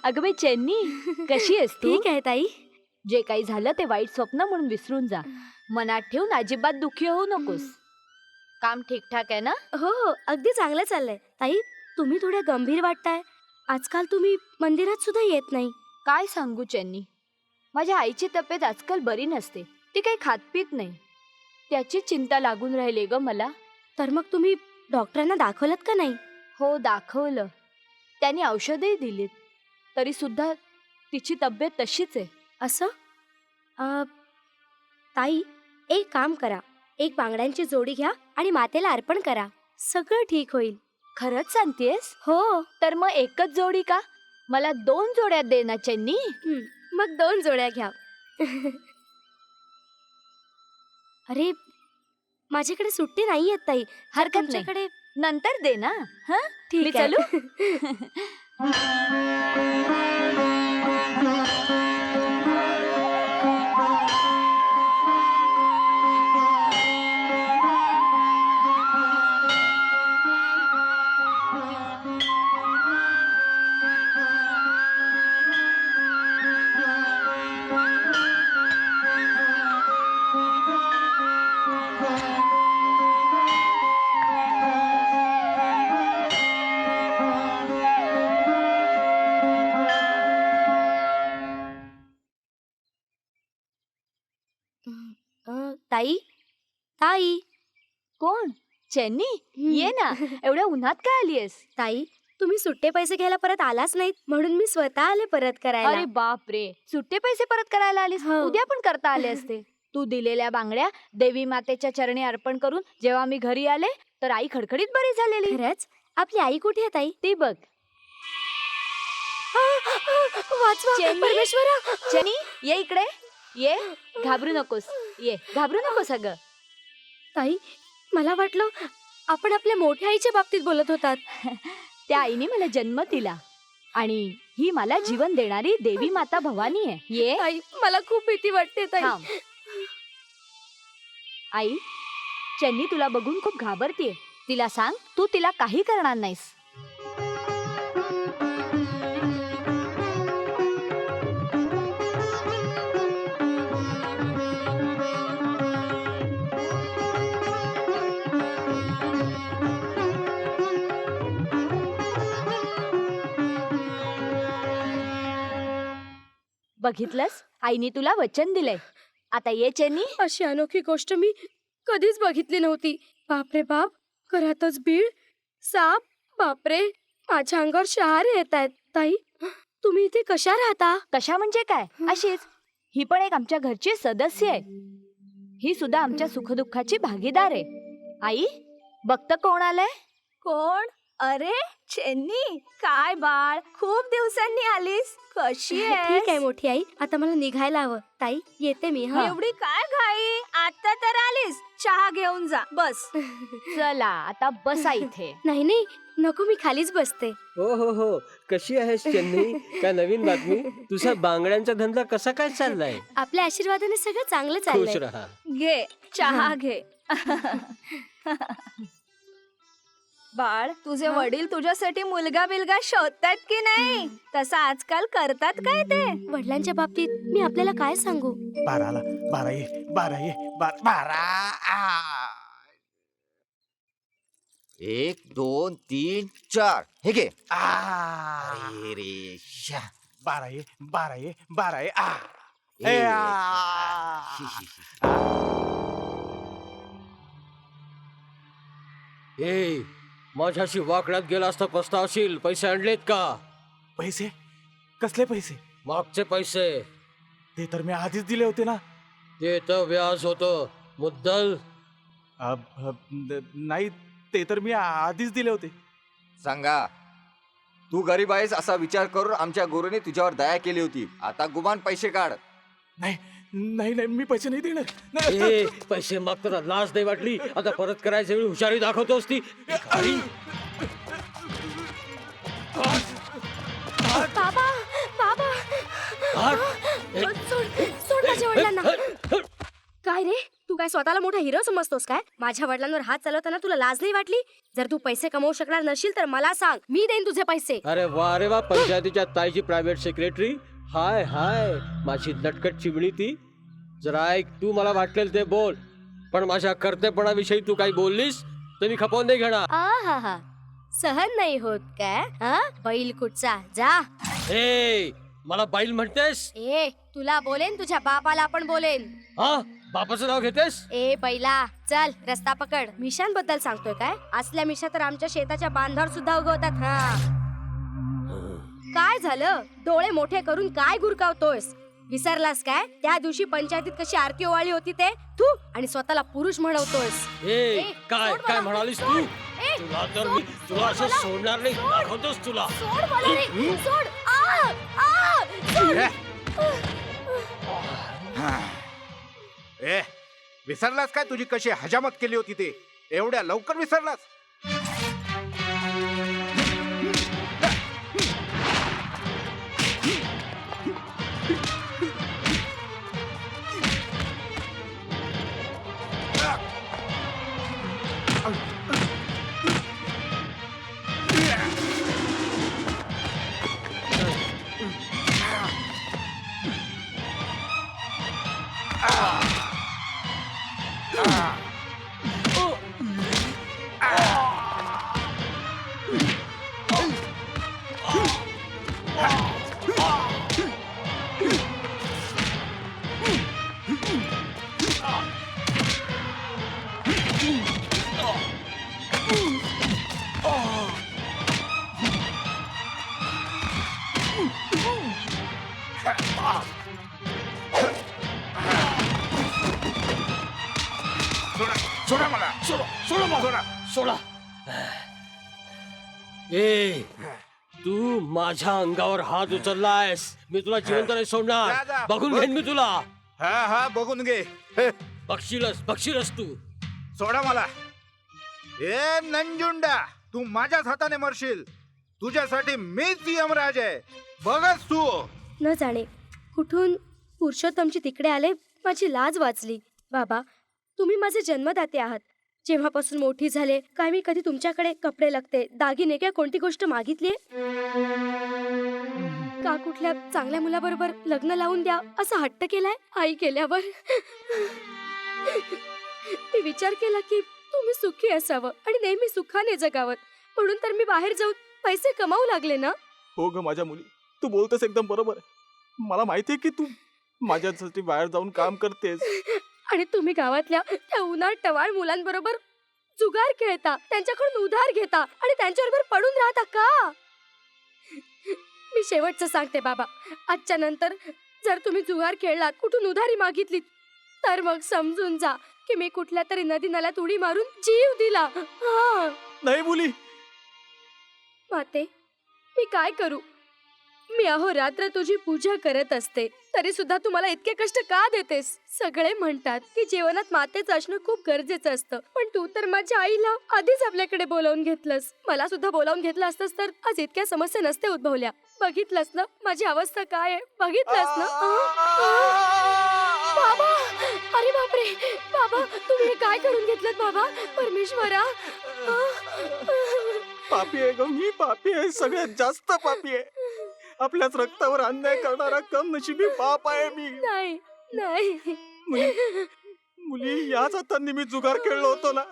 अगं बाई चेन्नी, कशी आहेस तू? ठीक आहे ताई. जे काही झालं ते वाईट स्वप्न म्हणून विसरून जा. मनात ठेवून अजिबात दुःखी होऊ नकोस. काम ठीकठाक आहे ना? हो हो, अगदी चांगलं चाललंय. ताई, तुम्ही थोड्या गंभीर वाटताय. आजकाल तुम्ही मंदिरात सुद्धा येत नाही. काय सांगू चेन्नी, माझ्या आईची तब्येत आजकाल बरी नसते. ती काही खात पित नाही. त्याची चिंता लागून राहिली ग मला. तर मग तुम्ही डॉक्टरांना दाखवलत का नाही? हो, दाखवलं. त्यांनी औषधही दिलीत, तरी सुद्धा तिची तब्येत तशीच आहे. असं? ताई, एक काम करा. एक बांगड्यांची जोडी घ्या आणि मातेला अर्पण करा. सगळं ठीक होईल. खरंच सांगतेस? हो. तर मग एकच जोडी का? मला 2 जोड्या दे ना चेन्नी. मग 2 जोड्या घ्या. अरे, माझ्याकडे सुट्टी नाहीये ताई. हरकत नाही, तुमच्याकडे नंतर दे ना. हा, मी ठीक आहे. चालू. ताई, ताई. कोण? चेन्नी, ये ना. एवढ्या उन्हात काय आलीयस? ताई, तुम्ही सुट्टे पैसे घ्यायला परत आलाच नाहीत, म्हणून मी स्वतः आले परत करायला. अरे बाप रे, सुट्टे पैसे परत करायला आलीस? हो. उद्या पण करता आले असते. तू दिलेल्या बांगड्या देवी मातेच्या चरणी अर्पण करून जेव्हा मी घरी आले तर आई खडखडीत बरी झालेली. खरंच? आपली आई कुठे आहे ताई? ती बघ. वाचवा चेन्नी? परमेश्वरा. चेन्नी, ये इकडे. ये, घाबरू नकोस. ये, घाबरू नकोस अगं. ताई, मला वाटलं आपण आपल्या मोठ्या आईच्या बाबतीत बोलत होतात. त्या आईने मला जन्म दिला आणि ही मला जीवन देणारी देवी माता भवानी आहे. ये. ताई, मला खूप भीती वाटते ताई. थांब. आई, चेन्नी तुला बघून खूप घाबरतीये. तिला सांग तू तिला काही करणार नाहीस. बघितलंस, आईने तुला वचन दिलंय. आता ये चेन्नी. अशी अनोखी गोष्ट मी कधीच बघितली नव्हती. बापरे बाप, घरातच बीळ, साप. बापरे, माझ्या अंगावर शहारे येत आहेत. ताई, तुम्ही इथे कशा राहता? कशा म्हणजे काय? अशीच. ही पण एक आमच्या घरची सदस्य आहे. ही सुद्धा आमच्या सुखदुःखाची भागीदार आहे. आई, बघतं कोण आलंय? कोण? अरे चेन्नी, काय बाळ, खूप दिवसांनी आलीस. कशी ठीक आहे मोठी आई, आता मला निघायला हवं. ताई, येते मी. हा. एवढी काय घाई? आता तर आलीस, चहा घेऊन जा, बस. चला आता बसा इथे. नाही नाही, नको, मी खालीच बसते. हो, कशी आहेस चेन्नई? काय नवीन बातमी? तुझा बांगड्यांचा धंदा कसा काय चाललाय? आपल्या आशीर्वादाने सगळं चांगलं खुश चाललंय. राहा. घे चहा घे. बाळ, तुझे हा? वडील तुझ्यासाठी मुलगा बिलगा शोधतायत की नाही? तसं आजकाल करतात काय ते? वडिलांच्या बाबतीत मी आपल्याला काय सांगू? बाराला, बारा ये, बारा. 1 2 3 4 हे घे. अरे रे श्या. बारा ये. ए, ए, माझ्याशी वाकड्यात गेला असता पस्तावशील. पैसे आणलेत का? पैसे? कसले पैसे? मागचे पैसे. ते तर मी आधीच दिले होते ना. ते तर व्याज होतं. मुद्दल नाही, ते तर मी आधीच दिले होते. सांगा, तू गरीब आहेस असा विचार करून आमच्या गुरुने तुझ्यावर दया केली होती. आता गुमान पैसे काढ. नाही, मी पैसे नाही देणार. नाही. ए, पैसे मागताना लाज नाही वाटली? आता परत करायच्या वेळी हुशारी दाखवतोस ती. भिकारी. बाबा बाबा, हात. सोड माझ्या वडिलांना. काय रे, तू काय स्वतःला मोठा हिरो समजतोस काय? माझ्या वडिलांवर हात चालवताना तुला लाज नाही वाटली? जर तू पैसे कमवू शकणार नशील तर मला सांग, मी देईन तुझे पैसे. अरे वा, पंचायतीच्या ताईची प्रायव्हेट सेक्रेटरी. हाय माझी लटकट चिमणी ती. जरा ऐक, तू मला वाटेल ते बोल, पण माझ्या कर्तेपणाविषयी तू काही बोललीस तर मी खपवून नाही घेणार. आहा, सहन नाही होत काय? हा, बैल कुठचा, जा. ए, मला बाईल म्हणतेस? ए, तुला बोलेन, तुझ्या बापाला पण बोलेन. हा, बापाचं नाव घेतेस? ए बैला, चल रस्ता पकड. मिशांबद्दल सांगतोय काय? असल्या मिशा तर आमच्या शेताच्या बांधावर सुद्धा उगवतात. हा, काय झालं? डोळे मोठे करून काय गुरकावतोयस? विसरलास काय त्या दिवशी पंचायतीत कशी आरती ओवाळी होती ते? तू आणि स्वतःला पुरुष म्हणवतोयस. ए, काय सोड काय मला, म्हणालीस सोड. तू? ए, तुला तर मी सोड, तुला असं मला. सोडणार नाही. सोड. दाखवतोस तुला. सोड मला रे, सोड. सोड. विसरलास काय तुझी कशी हजामत केली होती ते? एवढ्या लवकर विसरलास? सोडा मला. सोडा. ए, तू माझ्या अंगावर हात उचललायस, मी तुला जिवंत नाही जा, सोडणार. जा. बघून घेईन मी तुला. हा बघून घे. बघशीलच तू. सोडा मला. ए नंजुंडा, तू माझ्याच हाताने मरशील. तुझ्यासाठी मीच यमराज आहे. बघच तू. न जाणे कुठून पुरुषोत्तमची तिकडे आले, माझी लाज वाचली. बाबा, तुम्ही माझे जन्मदाते आहात. जेव्हापासून मोठी झाले काय मी कधी तुमच्याकडे कपडे लागते, दागिने किंवा कोणती गोष्ट मागितली? का कुठल्या चांगल्या मुलाबरोबर लग्न लावून द्या असा हट्ट केलाय? आई केल्यावर मी विचार केला की तुम्ही सुखी असावं आणि नेहमी सुखाने जगावं, म्हणून तर मी बाहेर जाऊन पैसे कमावू लागले ना. हो ग माझ्या मुली, तू बोलतेस एकदम बरोबर आहे. मला माहितीये की तू माझ्यासाठी बाहेर जाऊन काम करतेस. आणि तुम्ही गावातल्या त्या उन्हाळ टवाळ मुलांबरोबर जुगार खेळता, त्यांच्याकडून उधार घेता आणि त्यांच्याबरोबर पडून राहता का? मी शेवटचं सांगते बाबा, आजच्या नंतर जर तुम्ही जुगार खेळलात, कुठून उधारी मागितली, तर मग समजून जा की मी कुठल्या तरी नदी नाल्यात उडी मारून जीव दिला. हा. नाही मुली. माते, मी काय करू? मी अहोरात्र तुझी पूजा करत असते, तरी सुद्धा तू मला इतके कष्ट का देतेस? सगळे म्हणतात की जीवनात मातेचं असणं खूप गरजेचं असतं, पण तू तर माझ्या आईला आधीच आपल्याकडे बोलावून घेतलंस. मला सुद्धा बोलावून घेतलं असतंस तर आज इतक्या समस्या नसते उद्भवल्या. बघितलंस ना माझी अवस्था काय आहे? बघितलंस ना? बाबा, अरे बापरे बाबा, तुम्ही हे काय करून घेतलं बाबा? परमेश्वरा, पापी आहे ग मी, पापी आहे, सगळ्यात जास्त पापी आहे. आपल्याच रक्तावर अन्याय करणारा कम नशिबी पाप आहे मी. नाही नाही. मुली, याच हातांनी मी जुगार खेळलो होतो ना,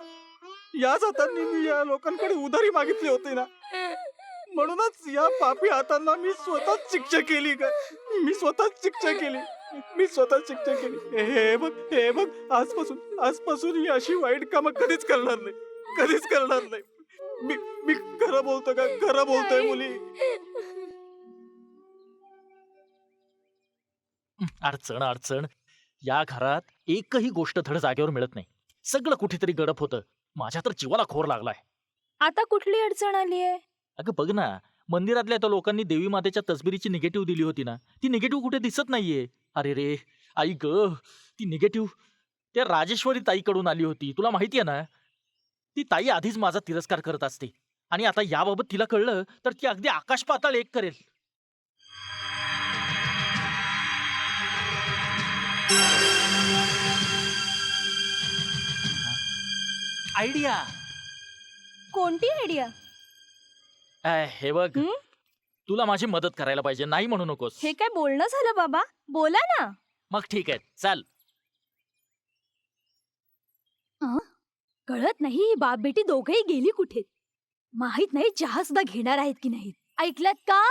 याच हातांनी मी या लोकांकडे उधारी मागितली होती ना, म्हणूनच या पापी हातांना मी स्वतःच शिक्षा केली ग. मी स्वतःच शिक्षा केली. हे बघ, आजपासून ही अशी वाईट कामं कधीच करणार नाही, कधीच करणार नाही. मी खरं बोलतो का? खरं बोलतोय मुली. अडचण या घरात एकही गोष्ट धड जागेवर मिळत नाही. सगळं कुठेतरी गडप होतं. माझ्या तर जीवाला खोर लागलाय. आता कुठली अडचण आली आहे? अगं बघ ना, मंदिरातल्या त्या लोकांनी देवी मातेच्या तसबिरीची निगेटिव्ह दिली होती ना, ती निगेटिव्ह कुठे दिसत नाहीये. अरे रे आई ग, ती निगेटिव्ह त्या राजेश्वरी ताईकडून आली होती. तुला माहितीये ना, ती ताई आधीच माझा तिरस्कार करत असते आणि आता याबाबत तिला कळलं तर ती अगदी आकाश पाताळ एक करेल. आयडिया. कोणती आयडिया? हे बघ, हं? तुला माझी मदत करायला पाहिजे, नाही म्हणू नकोस. हे काय बोलणं झालं बाबा? बोला ना. मग ठीक आहे, चल. कळत नाही ही बाप बेटी दोघेही गेली कुठे. माहित नाही चहा सुद्धा घेणार आहेत की नाहीत. ऐकलात का?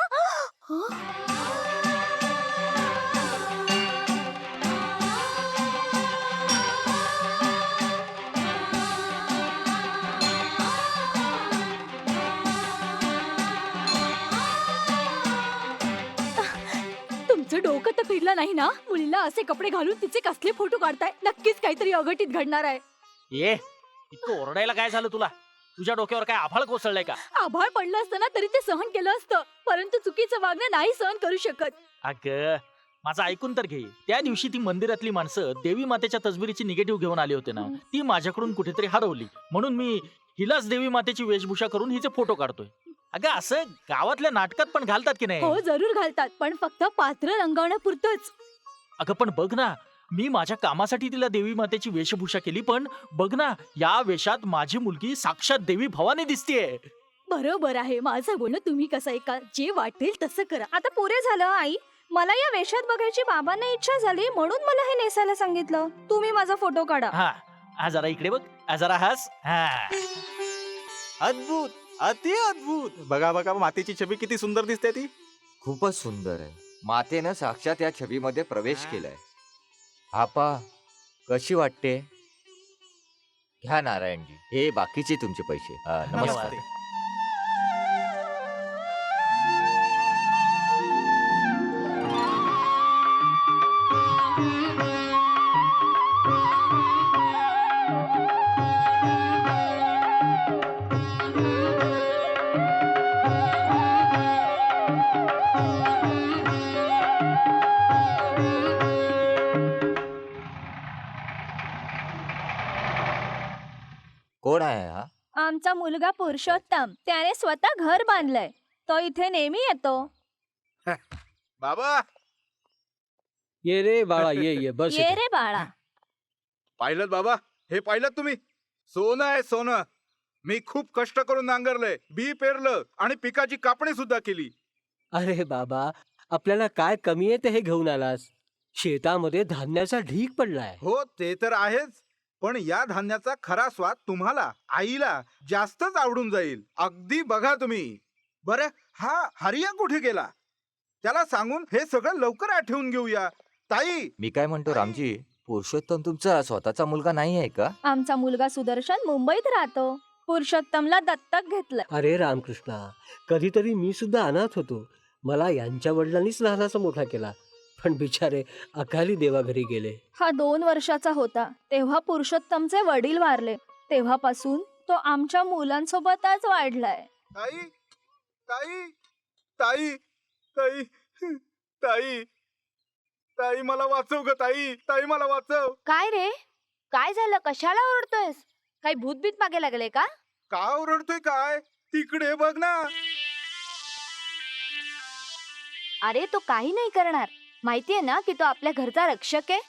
तुमचं डोकं तर फिरलं नाही ना? मुलीला असे कपडे घालून तिचे कसले फोटो काढताय? नक्कीच काहीतरी अघटित घडणार आहे. ये, इतकं ओरडायला काय झालं तुला? तुझ्या डोक्यावर काय आभाळ कोसळलंय का? आभाळ पडलं असतं ना तरी ते सहन केलं असतं, परंतु चुकीचं वागणं नाही सहन करू शकत. अगं, माझं ऐकून तर घे. त्या दिवशी ती मंदिरातली माणसं देवी मातेच्या तसबिरीची निगेटिव्ह घेऊन आले होते ना, ती माझ्याकडून कुठेतरी हरवली, म्हणून मी हिलाच देवी मातेची वेशभूषा करून हिचे फोटो काढतोय. अगं, असं गावातल्या नाटकात पण घालतात की नाही? हो, जरूर घालतात, पण फक्त पात्र रंगवण्यापुरतंच. अगं पण बघ ना, मी माझ्या कामासाठी तिला देवी मातेची वेशभूषा केली, पण बघ ना, या वेशात माझी मुलगी साक्षात देवी भवानी दिसतेय. बरोबर आहे, माझं बोलणं तुम्ही कसं ऐका, जे वाटेल तसं करा. आता पुरे झालं आई. मला या वेशात बघायची बाबांना इच्छा झाली म्हणून मला हे नेसायला सांगितलं. तुम्ही माझा फोटो काढा. हा जरा इकडे बघ, जरा हस. अद्भुत, अति अद्भुत. बघा बघा, मातेची छबी किती सुंदर दिसते ती. खूपच सुंदर आहे. मातेनं साक्षात या छबीमध्ये प्रवेश केलाय. आपा, कशी वाटते? घ्या नारायणजी, हे बाकीचे तुमचे पैसे. नमस्कार. धन्यवाद. कोण आहे हा? आमचा मुलगा पुरुषोत्तम. त्याने स्वतः घर बांधलंय. तो इथे नेहमी येतो. बाबा, ये रे बाळा, ये बस ये इथे. रे बाळा. पाहिलं बाबा, हे पाहिलं तुम्ही? सोनं आहे सोनं. मी खूप कष्ट करून नांगरलंय, बी पेरलं आणि पिकाची कापणी सुद्धा केली. अरे बाबा, आपल्याला काय कमी आहे ते हे घेऊन आलास? शेतामध्ये धान्याचा ढीग पडलाय. हो, ते तर आहेच, पण या धान्याचा खरा स्वाद तुम्हाला, आईला जास्तच आवडून जाईल. अगदी बघा तुम्ही. बरं, हा हरिया कुठे गेला? त्याला सांगून हे सगळं लवकर आठवून घेऊया. ताई, मी काय म्हणतो रामजी, पुरुषोत्तम तुमचा स्वतःचा मुलगा नाही आहे का? आमचा मुलगा सुदर्शन मुंबईत राहतो. पुरुषोत्तमला दत्तक घेतलं. अरे रामकृष्णा, कधीतरी मी सुद्धा अनाथ होतो. मला यांच्या वडिलांनीच लहानाचा मोठा केला, पण बिचारे अकाली देवाघरी गेले. हा 2 वर्षाचा होता तेव्हा पुरुषोत्तमचे वडील वारले. तेव्हापासून तो आमच्या मुलांसोबतच वाढलाय. ताई, ताई, ताई, ताई, ताई, ताई मला वाचव ग ताई, ताई मला वाचव. काय रे, काय झालं? कशाला ओरडतोयस? काही भूतबीत मागे लागले का? का ओरडतोय काय? तिकडे बघ ना. अरे तो काही नाही करणार. माहितीये ना की तो आपल्या घरचा रक्षक आहे.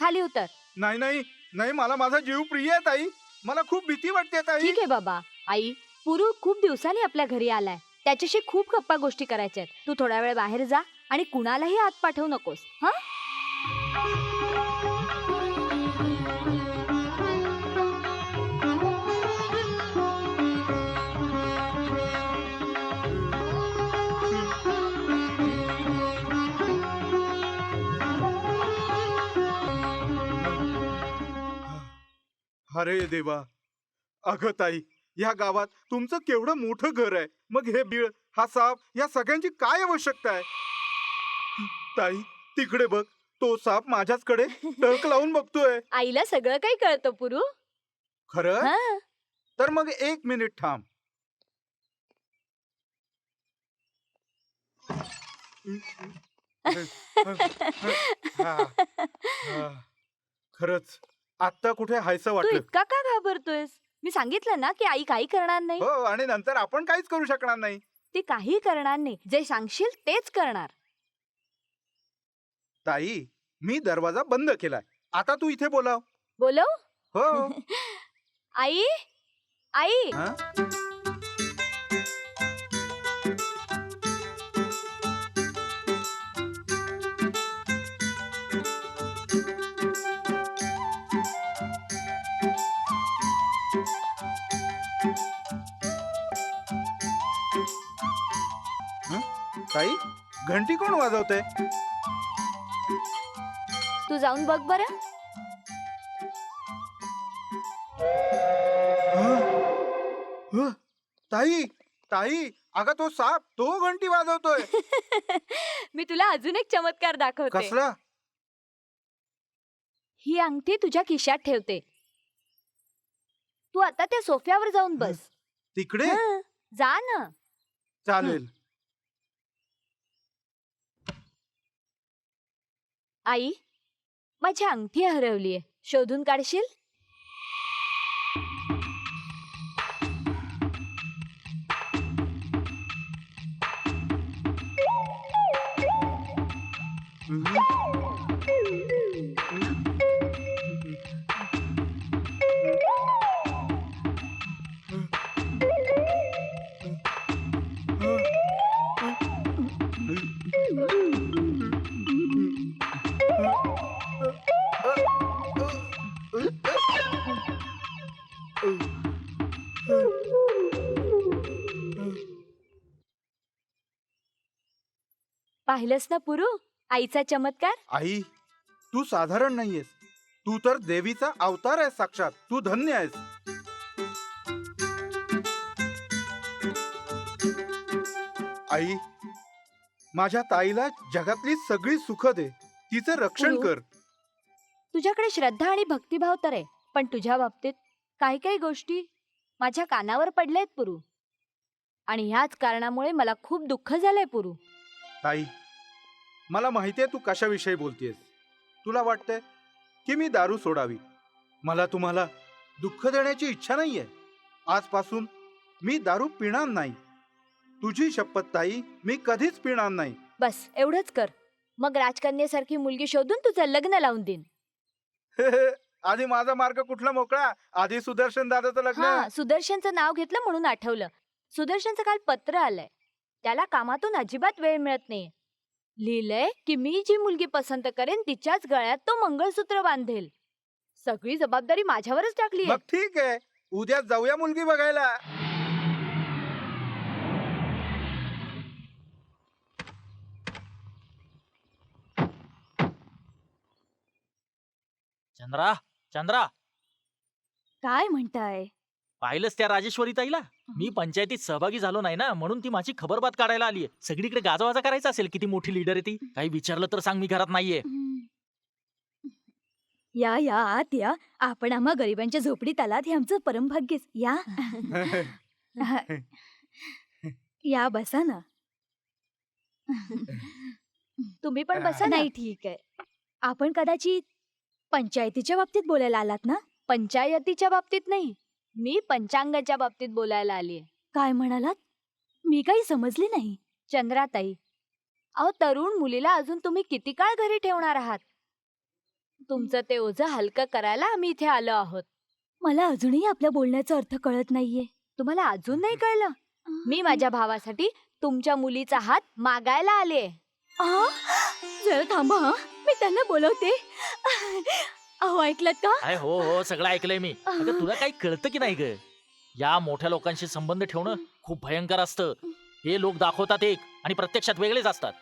खाली उतर. नाही नाही नाही, मला माझा जीव प्रिय आहे ताई. मला खूप भीती वाटते ताई. ठीक आहे बाबा. आई, पुरू खूप दिवसांनी आपल्या घरी आलाय. त्याच्याशी खूप गप्पा गोष्टी करायच्या आहेत. तू थोडा वेळ बाहेर जा आणि कुणालाही आत पाठवू नकोस. हा? अरे देवा. अगं ताई, या गावात तुमचं केवढं मोठं घर आहे, मग हे बिळ, हा साप, या सगळ्यांची काय आवश्यकता आहे? ताई तिकडे बघ, तो साप माझ्याचकडे टक लावून बघतोय. आईला सगळं काही कळतं पुरू. खरं? हा. तर मग 1 मिनिट थांब. हा, हा. खरंच आत्ता कुठे हायचं तू वाटलं. इतका का घाबरतोयस? मी सांगितलं ना की आई काही करणार नाही. हो, आणि नंतर आपण काहीच करू शकणार नाही. ती काही करणार नाही. जे सांगशील तेच करणार. ताई, मी दरवाजा बंद केलाय. आता तू इथे बोलाव. बोलव. हो. आई, आई. हा? ताई, घंटी कोण वाजवते? तू जाऊन बघ बरं. ताई, ताई, अगं तो साप, तो घंटी वाजवतोय. मी तुला अजून एक चमत्कार दाखवते. कसला? ही अंगठी तुझ्या खिशात ठेवते. तू आता त्या सोफ्यावर जाऊन बस. तिकडे? हं, जा ना. चालेल. आई, माझी अंगठी हरवलीये. शोधून काढशील? पाहिलंस ना पुरू, आईचा चमत्कार. आई, तू साधारण नाहीयेस. तू तर देवीचा अवतार आहेस साक्षात. तू धन्य आहेस. आई, माझ्या ताईला जगातली सगळी सुख दे. तिचं रक्षण पुरू. कर. तुझ्याकडे श्रद्धा आणि भक्तिभाव तर आहे, पण तुझ्या बाबतीत काही काही गोष्टी माझ्या कानावर पडल्यात पुरू. आणि ह्याच कारणामुळे मला खूप दुःख झालंय पुरू. ताई, मला माहितीये तू कशाविषयी बोलतेस. तुला वाटतंय की मी दारू सोडावी. मला तुम्हाला दुःख देण्याची इच्छा नाहीये. आजपासून मी दारू पिणार नाही. तुझी शपथ ताई, मी कधीच पिणार नाही. बस एवढंच कर. मग राजकन्येसारखी मुलगी शोधून तुझं लग्न लावून देईन. आधी माझा मार्ग कुठला मोकळा. आधी सुदर्शन दादाचं लग्न. हा, सुदर्शनचं नाव घेतलं म्हणून आठवलं. सुदर्शनचं काल पत्र आलंय. त्याला कामातून अजिबात वेळ मिळत नाही. लिहिलंय की मी जी मुलगी पसंत करेन तिच्याच गळ्यात तो मंगळसूत्र बांधेल. सगळी जबाबदारी माझ्यावरच टाकली. मग ठीक आहे, उद्या जाऊया मुलगी बघायला. चंद्रा, चंद्रा, काय म्हणताय? पाहिलंस त्या राजेश्वरी ताईला? मी पंचायतीत सहभागी झालो नाही ना, म्हणून ती माझी खबरबात काढायला आलीये. सगळीकडे गाजावाजा करायचा असेल किती मोठी लीडर आहे ती. काही विचारलं तर सांग मी घरात नाहीये. या या आत या. आपण आम्हा गरिबांच्या झोपडीत आलात हे आमचं परमभाग्यच. या या, बसा ना. तुम्ही पण बसा ना. नाही ठीक आहे. आपण कदाचित पंचायतीच्या बाबतीत बोलायला आलात ना? पंचायतीच्या बाबतीत नाही, मी पंचांगाच्या बाबतीत बोलायला आलीये. काय म्हणालात? मी काही समजले नाही. चंद्राताई, अहो तरुण मुलीला अजून तुम्ही किती काळ घरी ठेवणार आहात? तुमचं ते ओझं हलकं करायला आम्ही इथे आलो आहोत. मला अजूनही आपल्या बोलण्याचा अर्थ कळत नाहीये. तुम्हाला अजून नाही कळलं? मी माझ्या भावासाठी तुमच्या मुलीचा हात मागायला आले. आ? जरा थांबा हा. मी त्यांना बोलवते. अहो ऐकलत का? अरे हो हो, सगळं ऐकलंय मी. अगं तुला काही कळतं की नाही ग? या मोठ्या लोकांशी संबंध ठेवणं खूप भयंकर असतं. हे लोक दाखवतात एक आणि प्रत्यक्षात वेगळेच असतात.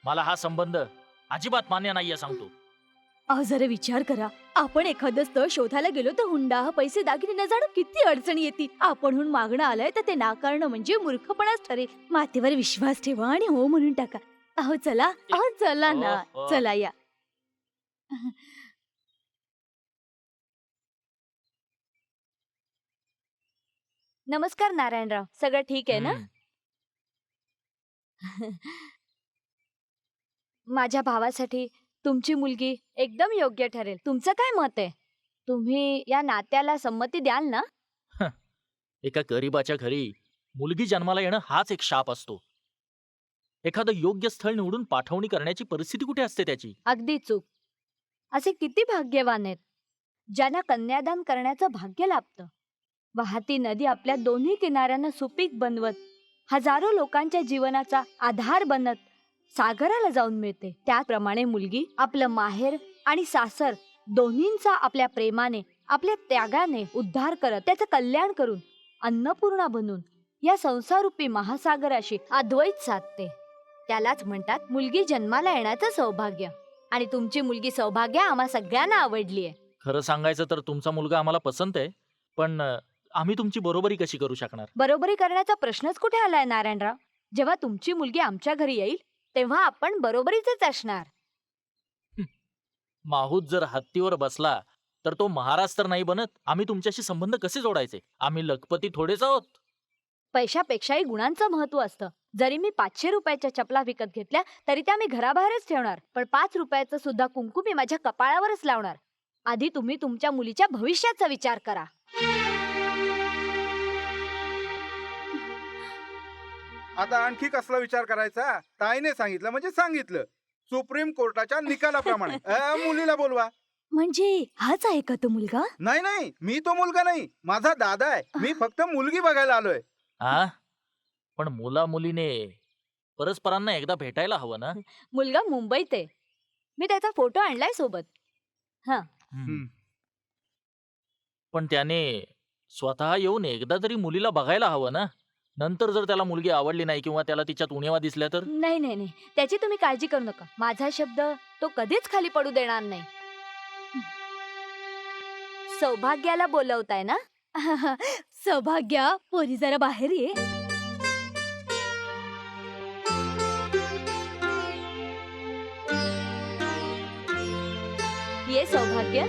मला हा संबंध अजिबात मान्य नाहीये सांगतो. अहो जरा विचार करा. आपण एखादं स्थळ शोधायला गेलो तर हुंडा, पैसे, दागिने न जाणं किती अडचणी येतील. आपणहून मागणं आलंय तर ते नाकारणं म्हणजे मूर्खपणाच ठरेल. मातेवर विश्वास ठेवा आणि हो म्हणून टाका. अहो चला ना. हो, हो. चला या. नमस्कार नारायणराव, सगळं ठीक आहे ना? हम्म. माझ्या भावासाठी तुमची मुलगी एकदम योग्य ठरेल. तुमचं काय मत आहे? तुम्ही या नात्याला संमती द्याल ना? एका गरीबाच्या घरी मुलगी जन्माला येणं हाच एक शाप असतो. एखादं योग्य स्थळ निवडून पाठवणी करण्याची परिस्थिती कुठे असते त्याची? अगदी चूक. असे किती भाग्यवान आहेत ज्यांना कन्यादान करण्याचं भाग्य लाभतं. वाहती नदी आपल्या दोन्ही किनाऱ्यांना सुपीक बनवत, हजारो लोकांच्या जीवनाचा आधार बनत सागराला जाऊन मिळते. त्याप्रमाणे मुलगी आपलं माहेर आणि सासर दोन्हींचा आपल्या प्रेमाने, आपल्या त्यागाने उद्धार करत, त्याचं कल्याण करून अन्नपूर्णा बनून या संसारूपी महासागराशी अद्वैत साधते. त्यालाच म्हणतात मुलगी जन्माला येण्याचं सौभाग्य. आणि तुमची मुलगी सौभाग्य आम्हा सगळ्यांना आवडलीये. खरं सांगायचं तर तुमचा मुलगा आम्हाला पसंत आहे, पण आम्ही तुमची बरोबरी कशी करू शकणार? बरोबरी करण्याचा प्रश्नच कुठे आलाय नारायणराव? जेव्हा तुमची मुलगी आमच्या घरी येईल तेव्हा आपण बरोबरीचेच असणार. माहूत जर हत्तीवर बसला तर तो महाराज तर नाही बनत. आम्ही तुमच्याशी संबंध कसे जोडायचे? आम्ही लखपती थोडेच आहोत. पैशापेक्षाही गुणांचं महत्व असतं. जरी मी 500 रुपयाच्या चपला विकत घेतल्या तरी त्या मी घराबाहेरच ठेवणार, पण 5 रुपयाचं सुद्धा कुंकू मी माझ्या कपाळावरच लावणार. आधी तुम्ही तुमच्या मुलीच्या भविष्याचा विचार करा. आता आणखी कसला विचार करायचा? ताईने सांगितलं म्हणजे सांगितलं. सुप्रीम कोर्टाच्या निकालाप्रमाणे मुलीला बोलवा. म्हणजे हाच आहे का तो मुलगा? नाही नाही, मी तो मुलगा नाही, माझा दादा आहे. मी फक्त मुलगी बघायला आलोय. हा, पण मुला मुलीने परस्परांना एकदा भेटायला हवं ना. मुलगा मुंबईत आहे. मी त्याचा फोटो आणलाय सोबत. पण त्याने स्वतः येऊन एकदा तरी मुलीला बघायला हवं ना. नंतर जर त्याला मुलगी आवडली नाही किंवा त्याला तिच्यात उणिवा दिसल्या तर? नाही नाही नाही, त्याची तुम्ही काळजी करू नका. माझा शब्द तो कधीच खाली पडू देणार नाही. सौभाग्याला बोलवताय ना? सौभाग्या, पोरी जरा बाहेर ये. ये सौभाग्य.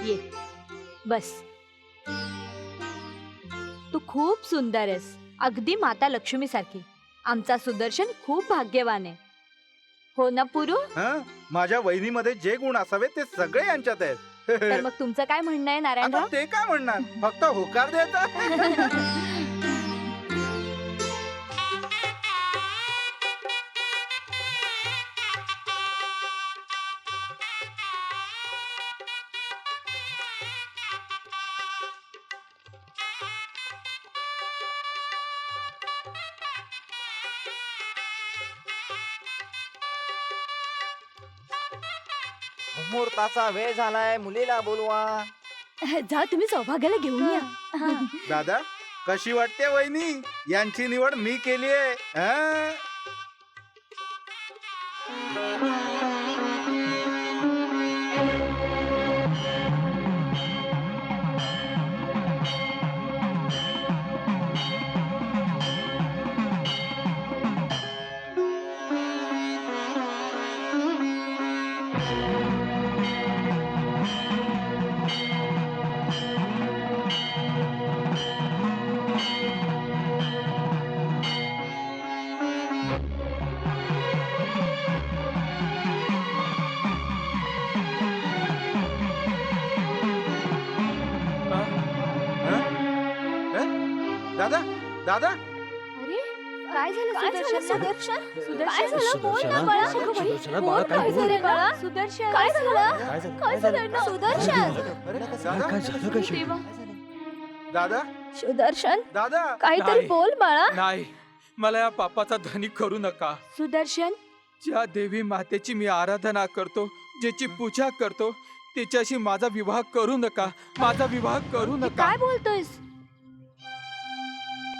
ये बस. तू खूप सुंदर आहेस, अगदी माता लक्ष्मी सारखी. आमचा सुदर्शन खूप भाग्यवान आहे. हो ना पुरू? माझ्या वहिनीमध्ये जे गुण असावे ते सगळे यांच्यात आहेत. तर मग तुमचं काय म्हणणं आहे आता नारायणराव? ते काय म्हणणार, फक्त होकार द्यायचा. मुहूर्ताचा वेळ झालाय, मुलीला बोलवा. जा तुम्ही सौभाग्याला घेऊन या. दादा, कशी वाटते वहिनी? यांची निवड मी केलीये. दादा अरे काय झालं काय झालं, सुदर्शन? सुदर्शन? काय झालं? बोल ना सुदर्शना? बाळा. सुदर्शना, बोल, बाळा, काय काय बोल? झालं बाळा? सुदर्शन काय झालं? काय झालं ना? सुदर्शन दादा काय झालं काय शेवटी? देवा. दादा सुदर्शन दादा काहीतरी नाही. बोल बाळा. नाही, मला या पापाचा धनिक करू नका. सुदर्शन ज्या देवी मातेची मी आराधना करतो, ज्याची पूजा करतो, तिच्याशी माझा विवाह करू नका. माझा विवाह करू नका. काय बोलतोयस?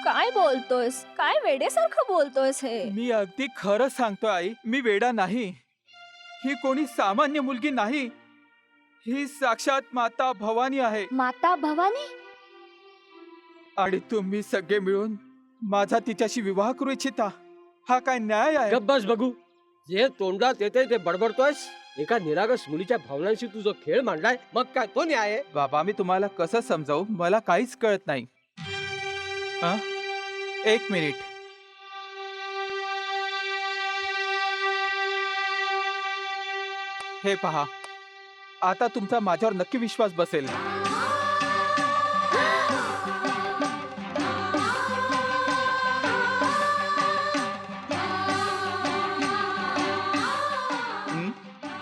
काय बोलतोयस? काय वेडेसारखं बोलतोयस हे? मी अगदी खरं सांगतो आई, मी वेडा नाही. ही कोणी सामान्य मुलगी नाही. ही साक्षात माता भवानी आहे. माता भवानी? आणि तुम्ही सगळे मिळून माझा तिच्याशी विवाह करू इच्छिता. हा काय न्याय आहे? गप्प बस बघू. जे तोंडात येते ते बडबडतोयस. एका निरागस मुलीच्या भावनांशी तू जो खेळ मांडलाय, मग काय तो न्याय आहे? बाबा, मी तुम्हाला कसं समजावू, मला काहीच कळत नाही. हं? एक मिनिट. हे पहा, आता तुमचा माझ्यावर नक्की विश्वास बसेल.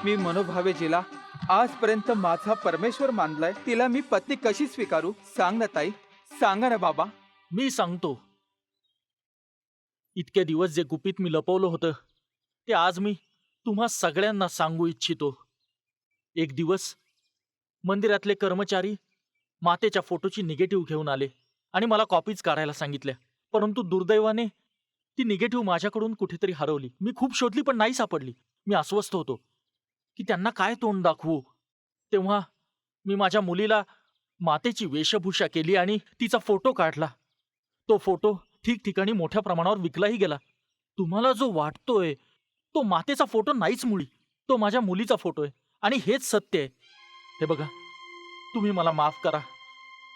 मी मनोभावेजीला आजपर्यंत माझा परमेश्वर मानलाय. तिला मी पत्नी कशी स्वीकारू? सांग ना ताई, सांगा ना बाबा. मी सांगतो. इतके दिवस जे गुपित मी लपवलं होतं ते आज मी तुम्हा सगळ्यांना सांगू इच्छितो. एक दिवस मंदिरातले कर्मचारी मातेच्या फोटोची निगेटिव्ह घेऊन आले आणि मला कॉपीज काढायला सांगितल्या. परंतु दुर्दैवाने ती निगेटिव्ह माझ्याकडून कुठेतरी हरवली. मी खूप शोधली पण नाही सापडली. मी अस्वस्थ होतो की त्यांना काय तोंड दाखवू. तेव्हा मी माझ्या मुलीला मातेची वेशभूषा केली आणि तिचा फोटो काढला. तो फोटो ठिकठिकाणी मोठ्या प्रमाणावर विकलाही गेला. तुम्हाला जो वाटतोय तो मातेचा फोटो नाहीच मुळी, तो माझ्या मुलीचा फोटो आहे आणि हेच सत्य आहे. हे बघा, तुम्ही मला माफ करा.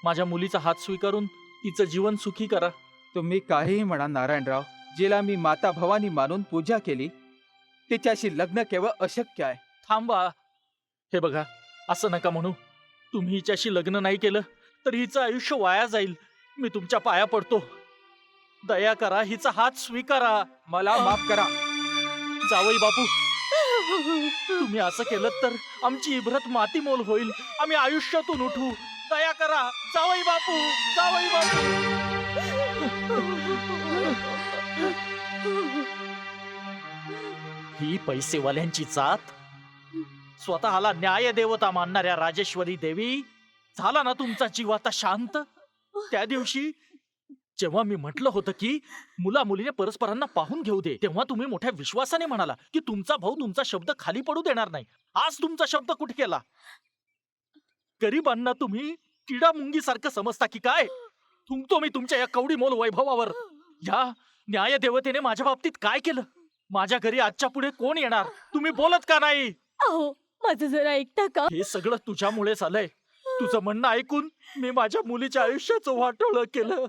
माझ्या मुलीचा हात स्वीकारून तिचं जीवन सुखी करा. तुम्ही काहीही म्हणा नारायणराव, जिला मी माता भवानी मानून पूजा केली तिच्याशी लग्न केवळ अशक्य आहे. थांबा. हे बघा, असं नका म्हणू. तुम्ही हिच्याशी लग्न नाही केलं तर हिचं आयुष्य वाया जाईल. मी तुमच्या पाया पडतो. दया करा, हिचा हात स्वीकारा. मला माफ करा. जावई बापू, तुम्ही असं केलं तर आमची इब्रत मातीमोल होईल. आम्ही आयुष्यातून उठू. दया करा जावई बापू, जावई बापू. ही पैसेवाल्यांची जात, स्वतःला न्याय देवता मानणाऱ्या राजेश्वरी देवी, झाला ना तुमचा जीव आता शांत? त्या दिवशी जेव्हा मी म्हटलं होतं की मुला मुलीने परस्परांना पाहून घेऊ दे, तेव्हा तुम्ही मोठ्या विश्वासाने म्हणाला की तुमचा भाऊ तुमचा शब्द खाली पडू देणार नाही. आज तुमचा शब्द कुठे केला? गरिबांना तुम्ही किडा मुंगी सारखं समजता की काय? थुंकतो मी तुमच्या या कवडी मोल वैभवावर. या न्याय देवतेने माझ्या बाबतीत काय केलं? माझ्या घरी आजच्या पुढे कोण येणार? तुम्ही बोलत का नाही? अहो, माझं जरा ऐकता का? हे सगळं तुझ्यामुळे झालंय. तुझं म्हणणं ऐकून मी माझ्या मुलीच्या आयुष्याचं वाटोळं केलं.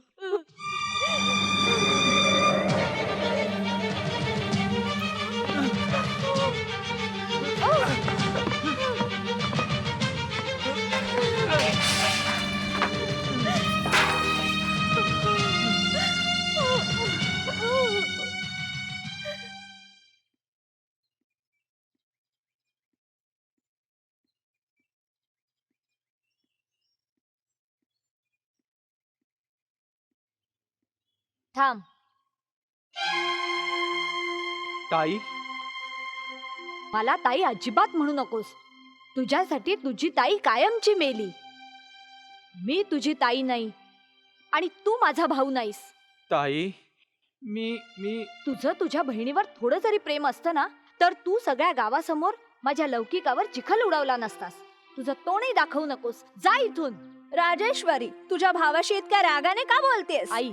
थांब. ताई, मला ताई अजिबात म्हणू नकोस. तुझ्यासाठी तुझी ताई कायमची मेली. मी तुझी ताई नाही आणि तू माझा भाऊ नाहीस. ताई, मी तुझं तुझ्या बहिणीवर थोडं जरी प्रेम असतं ना, तर तू सगळ्या गावासमोर माझ्या लौकिकावर चिखल उडवला नसतास. तुझं तोंडही दाखवू नकोस. जा इथून. राजेश्वरी, तुझ्या भावाशी इतक्या रागाने का बोलतेस? आई,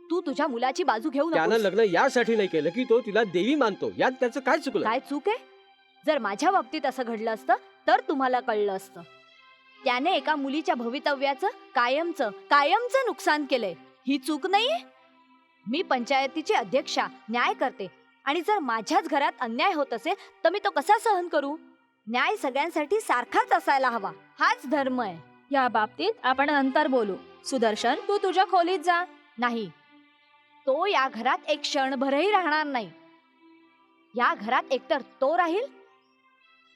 तू तुझ्या मुलाची बाजू घेऊ त्यानं नकोस. लग्न यासाठी नाही केलं की तो तिला देवी मानतो. यात त्याचं काय चुकलं? काय चूक आहे? जर माझ्या बाबतीत असं घडलं असतं तर तुम्हाला कळलं असतं. त्याने एका मुलीच्या भवितव्याचं कायमचं नुकसान केलंय. ही चूक नाहीये. मी पंचायतीची अध्यक्षा, न्याय करते आणि जर माझ्याच घरात अन्याय होत असेल तर मी तो कसा सहन करू? न्याय सगळ्यांसाठी सारखाच असायला हवा. हाच धर्म आहे. या बाबतीत आपण नंतर बोलू. सुदर्शन, तू तुझ्या खोलीत जा. नाही, तो या घरात एक क्षणभरही राहणार नाही. या घरात एकतर तो राहील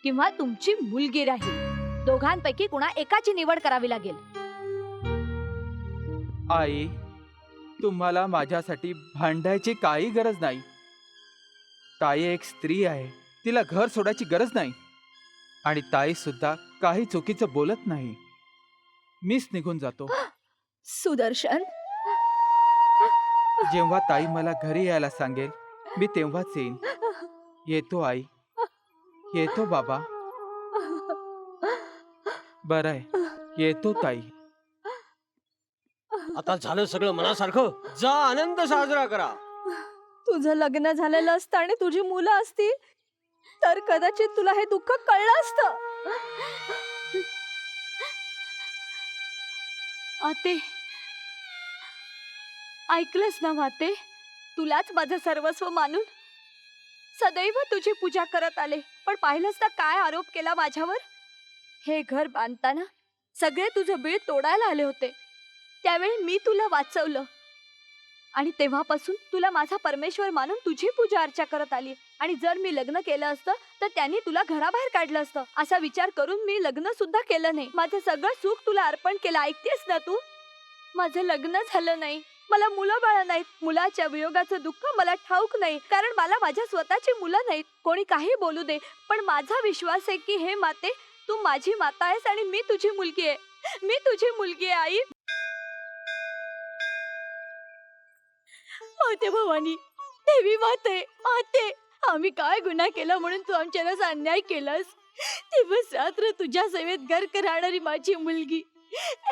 किंवा तुमची मुलगी राहील. दोघांपैकी कुणा एकाची निवड करावी लागेल. आई, तुम्हाला माझ्यासाठी भांडायची काही गरज नाही. ताई एक स्त्री आहे, तिला घर सोडायची गरज नाही. आणि ताई सुद्धा काही चुकीचं बोलत नाही. मीच निघून जातो. सुदर्शन, जेव्हा ताई मला घरी यायला सांगेल मी तेव्हाच येईन. येतो आई, येतो बाबा. बरं आहे, येतो ताई. आता झालं सगळं मनासारखं. जा, आनंद साजरा करा. तुझं लग्न झालेलं असतं आणि तुझी मुलं असती तर कदाचित तुला हे दुःख कळलं असतं. आते, ऐकलंस ना माते? तुलाच माझं सर्वस्व मानून सदैव तुझी पूजा करत आले, पण पाहिलंस ना काय आरोप केला माझ्यावर. हे घर बांधताना सगळे तुझं बीळ तोडायला आले होते. त्यावेळी मी तुला वाचवलं आणि तेव्हापासून तुला माझा परमेश्वर मानून तुझी पूजा अर्चा करत आली. आणि जर मी लग्न केलं असतं तर त्यांनी तुला घराबाहेर काढलं असतं. असा विचार करून मी लग्न सुद्धा केलं नाही. माझं सगळं सुख तुला अर्पण केलं. ऐकतेस ना तू? माझं लग्न झालं नाही, मला मुलं बाळ नाहीत. मुलाच्या वियोगाचं दुःख मला ठाऊक नाही, कारण मला माझ्या स्वतःची मुलं नाहीत. कोणी काही बोलू दे, पण माझा विश्वास आहे की हे माते, तू माझी माता आहेस आणि मी तुझी मुलगी आहे. मी तुझी मुलगी आहे आई. माते भवानी, देवी माते, माते, आम्ही काय गुन्हा केला म्हणून तू आमच्यावर असा अन्याय केलास? दिवस रात्र तुझ्या सेवेत गर्क राहणारी माझी मुलगी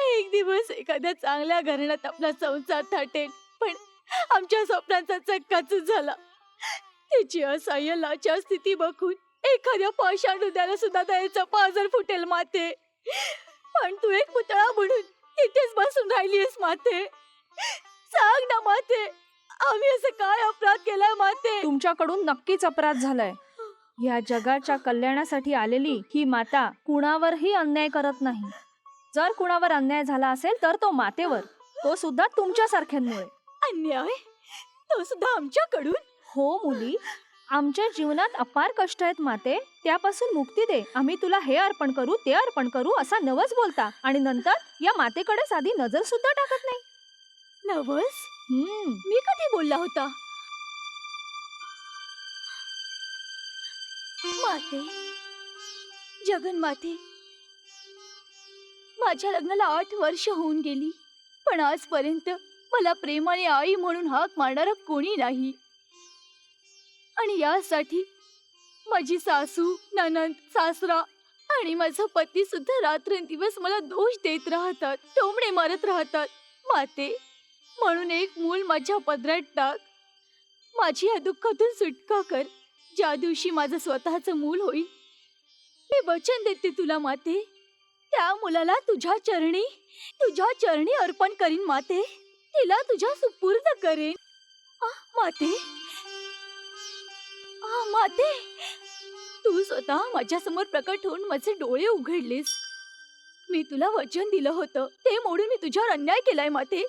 एक दिवस एखाद्या चांगल्या घराण्यात आपला संसार थाटेल, पण आमच्या स्वप्नांचा चक्काच झाला. तिची असह्य लाचार स्थिती बघून एखाद्या पाषाण हृदयाला सुद्धा दयेचा पाझर फुटेल माते. पण तू एक पुतळा म्हणून इथेच बसून राहिलीस माते. सांग ना माते, आम्ही असं काय अपराध केलाय माते? तुमच्याकडून नक्कीच अपराध झालाय. या जगाच्या कल्याणासाठी आलेली ही माता कुणावरही अन्याय करत नाही. जर कुणावर अन्याय झाला असेल तर तो मातेवर, तो सुद्धा तुमच्यासारख्यांमुळे. अन्याय? तो सुद्धा आमच्याकडून? हो मुली, आमच्या जीवनात अपार कष्ट आहेत माते, त्यापासून मुक्ती दे. आम्ही तुला हे अर्पण करू, ते अर्पण करू असा नवस बोलता आणि नंतर या मातेकडे साधी नजर सुद्धा टाकत नाही. नवस? मी कधी बोलला होता? माते, जगन्माते, माझ्या लग्नाला 8 वर्ष होऊन गेली, पण आजपर्यंत मला प्रेमाने आई म्हणून हाक मारणारा कोणी नाही. आणि यासाठी माझी सासू, नणंद, सासरा आणि माझा पती सुद्धा रात्रंदिवस मला दोष देत राहतात, टोमणे मारत राहतात. माते, म्हणून एक मूल माझ्या पदरात टाक. माझी या दुःखातून सुटका कर. ज्या दिवशी माझं स्वतःचं मूल होईल, मी वचन देते तुला माते, त्या मुलाला तुझ्या चरणी अर्पण करीन माते. तिला तुझ्या सुपूर्द करेन. माते, माते, तू स्वतः माझ्या समोर प्रकट होऊन माझे डोळे उघडलेस. मी तुला वचन दिलं होतं, ते मोडून मी तुझ्यावर अन्याय केलाय माते.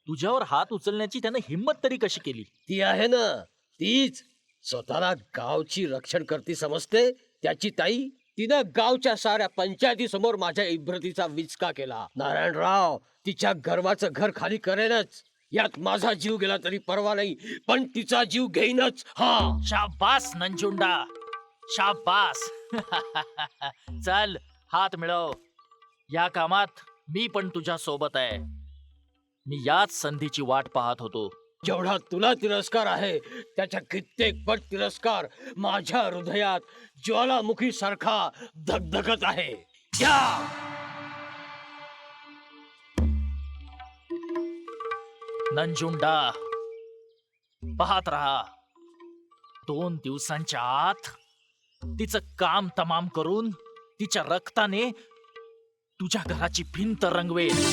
तुझ्यावर हात उचलण्याची त्यानं हिंमत तरी कशी केली? ती आहे ना, तीच स्वतःला गावची रक्षण करती समजते. त्याची ताई, तिनं गावच्या साऱ्या पंचायती समोर माझ्या इब्रतीचा विचका केला. नारायणराव तिच्या गर्वाचं घर खाली करेनच. यात माझा जीव गेला तरी परवा नाही, पण तिचा जीव घेईनच. हा, शाबास नंजुंडा, शाबास. चल, हात मिळव. या कामात मी पण तुझ्या सोबत आहे. मी याच संधीची वाट पाहत होतो. जेवढा तुला तिरस्कार आहे त्याच्या कित्येक पट तिरस्कार माझ्या हृदयात ज्वालामुखी सारखा धगधगत आहे. या नंजुंडा, पाहत रहा. 2 दिवसांच्या आत तिचं काम तमाम करून तिच्या रक्ताने तुझ्या घराची भिंत रंगवेल.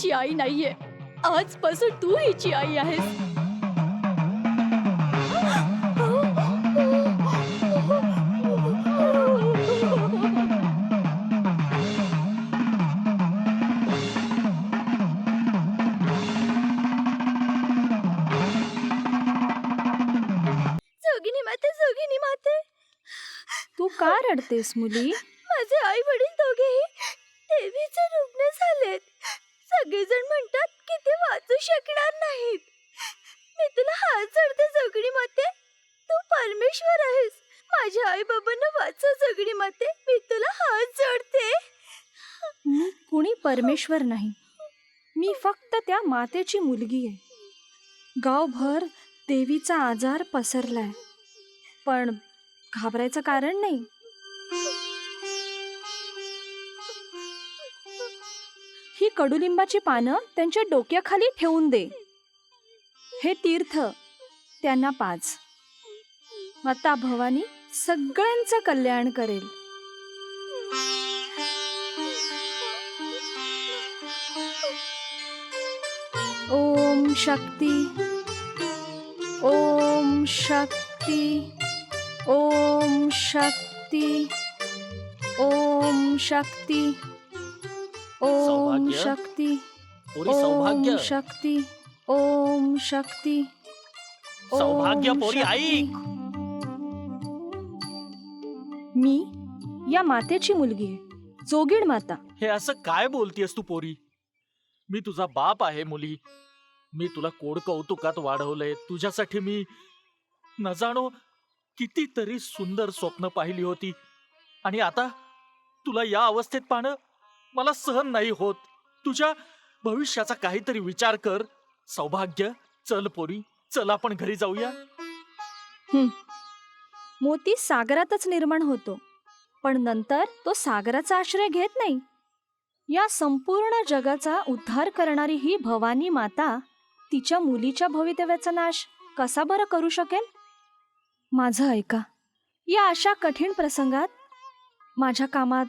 हिची आई नाहीये. आजपासून तू हिची आई आहेस. जोगिनी माते, तू का रडतेस मुली? माझे आई वडील दोघेही देवीचे रुग्ण झालेत. सगळेजण म्हणतात की ते वाचू शकणार नाहीत. मी तुला हात जोडते जोगिनी माते, तू परमेश्वर आहेस. माझ्या आई बाबांना वाचव जोगिनी माते, मी तुला हात जोडते. मी कुणी परमेश्वर नाही. मी फक्त त्या मातेची मुलगी आहे. गावभर देवीचा आजार पसरलाय, पण घाबरायचं कारण नाही. ही कडुलिंबाची पानं त्यांच्या डोक्याखाली ठेवून दे. हे तीर्थ त्यांना पाज. माता भवानी सगळ्यांचं कल्याण करेल. ओम शक्ती, ओम शक्ती, ओम शक्ती, ओम शक्ती, ओम सौभाग्य. शक्ती, पोरी सौभाग्य, ओम शक्ती, ओम शक्ती, सौभाग्य ओम पोरी शक्ती. ऐक. मी या मातेची मुलगी आहे, जोगीड माता. हे असं काय बोलतेस तू पोरी? मी तुझा बाप आहे मुली. मी तुला कोड कौतुकात वाढवलंय. तुझ्यासाठी मी न जाणो कितीतरी सुंदर स्वप्न पाहिली होती, आणि आता तुला या अवस्थेत पाहणं मला सहन नाही होत. तुझ्या भविष्याचा काहीतरी विचार कर. सौभाग्य, चल पोरी, चल आपण घरी जाऊया. मोती सागरातच निर्माण होतो, पण नंतर तो सागराचा आश्रय घेत नाही. या संपूर्ण जगाचा उद्धार करणारी ही भवानी माता तिच्या मुलीच्या भवितव्याचा नाश कसा बरं करू शकेल? माझं ऐका. या अशा कठीण प्रसंगात माझ्या कामात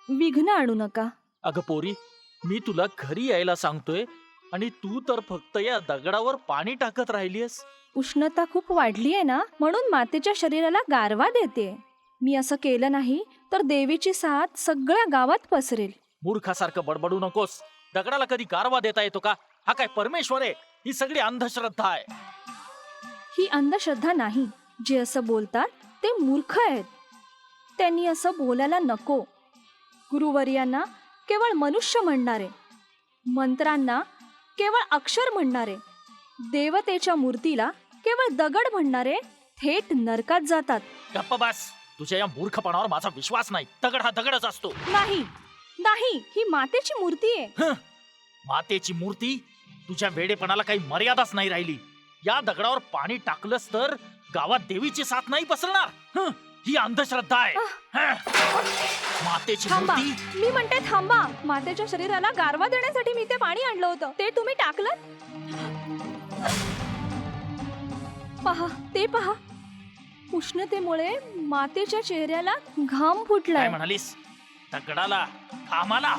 विघ्न आणू नका. अगं पोरी, मी तुला घरी यायला सांगतोय आणि तू तर फक्त या दगडावर पाणी टाकत राहिलीयस. उष्णता खूप वाढली आहे ना, म्हणून मातेच्या शरीराला गारवा देते. मी असं केलं नाही तर देवीची साथ सगळ्या गावात पसरेल. मूर्खासारखं बडबडू नकोस. दगडाला कधी गारवा देता येतो का? हा काय परमेश्वर आहे? ही सगळी अंधश्रद्धा आहे. ही अंधश्रद्धा नाही. जे असं बोलतात ते मूर्ख आहेत. त्यांनी असं बोलायला नको. गुरुवर्यांना केवळ मनुष्य म्हणणारे, मंत्रांना केवळ अक्षर म्हणणारे, देवतेच्या मूर्तीला केवळ दगड म्हणणारे थेट नरकात जातात. गप्प बस. तुझ्या या मूर्खपणावर माझा विश्वास नाही. दगड हा दगडच असतो. नाही नाही, ही मातेची मूर्ती आहे. मातेची मूर्ती? तुझ्या वेडेपणाला काही मर्यादाच नाही राहिली. या दगडावर पाणी टाकलंस तर गावात देवीची साथ नाही पसरणार. ही अंधश्रद्धा आहे. मातेची थांबा, मूर्ती? मी म्हणते थांबा. मातेच्या शरीराला गारवा देण्यासाठी मी ते पाणी आणलं होतं, ते तुम्ही टाकलं. पहा, ते पहा. उष्णतेमुळे मातेच्या चेहऱ्याला घाम काय फुटलाय. म्हणालीस? दगडाला, घामाला?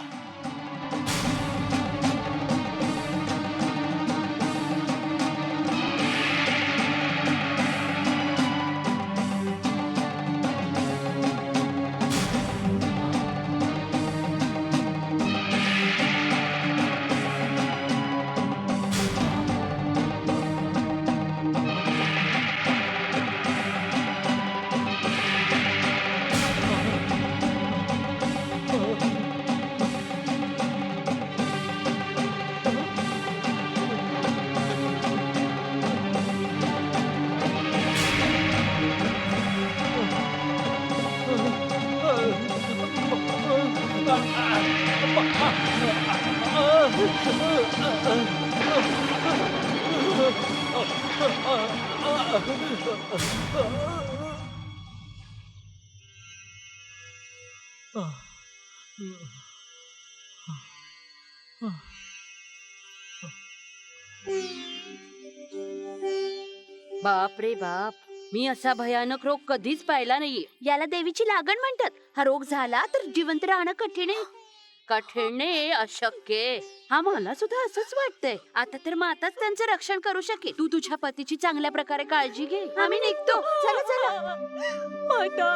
बाप रे बाप, मी असा भयानक रोग कधीच पाहिला नाहीये. याला देवीची लागण म्हणतात. हा रोग झाला तर जिवंत राहणं कठीण आहे. कठीण नाही, अशक्य आहे. हा, मला सुद्धा असंच वाटतंय. आता तर माताच त्यांचं रक्षण करू शकेल. तू तुझ्या पतीची चांगल्या प्रकारे काळजी घे. आम्ही निघतो. चला चला. माता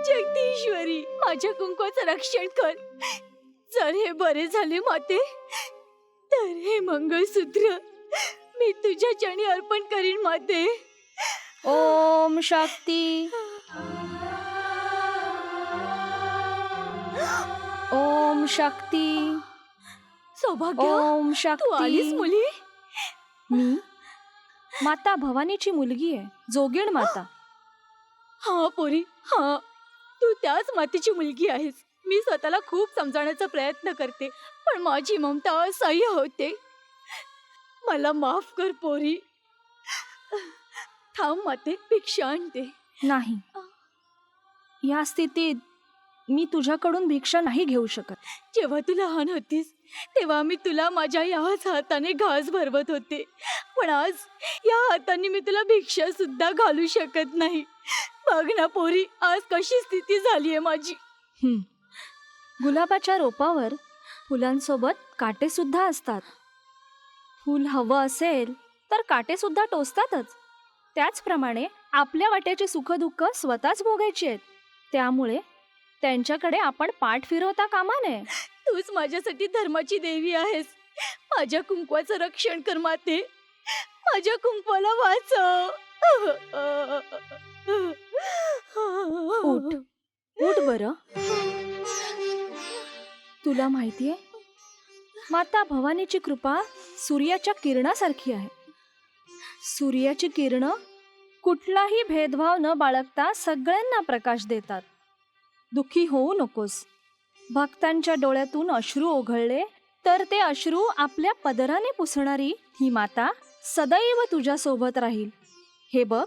जगदीश्वरी, माझ्या कुंकवाचं रक्षण कर. जर हे बरे झाले माते, तर हे मंगळसूत्र मी तुझ्या चरणी अर्पण करीन माते. ओम शक्ती. ओम शक्ती. सौभाग्य, ओम तू आलीस शक्ती. मुली. मी माता भवानीची मुलगी आहे, जोगीण माता. हा पोरी, हा, तू त्याच मातेची मुलगी आहेस. मी स्वतःला खूप समजावण्याचा प्रयत्न करते, पण माझी ममता असह्य होते. मला माफ कर पोरी. थांब माते, भिक्षा आणते. नाही, या स्थितीत मी तुझ्याकडून भिक्षा नाही घेऊ शकत. जेव्हा तू लहान होतीस तेव्हा मी तुला माझ्या याच हाताने घास भरवत होते, पण आज या हाताने मी तुला भिक्षा सुद्धा घालू शकत नाही. बघ ना पोरी, आज कशी स्थिती झालीये माझी. गुलाबाच्या रोपावर फुलांसोबत काटे सुद्धा असतात. फूल हवं असेल तर काटे सुद्धा टोचतातच. त्याचप्रमाणे आपल्या वाट्याची सुखदुःख स्वतःच भोगायची आहेत. त्यामुळे त्यांच्याकडे आपण पाठ फिरवता कामा नये. तूच माझ्यासाठी धर्माची देवी आहेस. माझ्या कुंकवाचं रक्षण कर माते. माझ्या कुंकवाला वाचव. उठ, उठ बरं. तुला माहितीये, माता भवानीची कृपा सूर्याच्या किरणासारखी आहे. सूर्याची किरण कुठलाही भेदभाव न बाळगता सगळ्यांना प्रकाश देतात. दुःखी होऊ नकोस. भक्तांच्या डोळ्यातून अश्रू ओघळले तर ते अश्रू आपल्या पदराने पुसणारी ही माता सदैव तुझ्या सोबत राहील. हे बघ,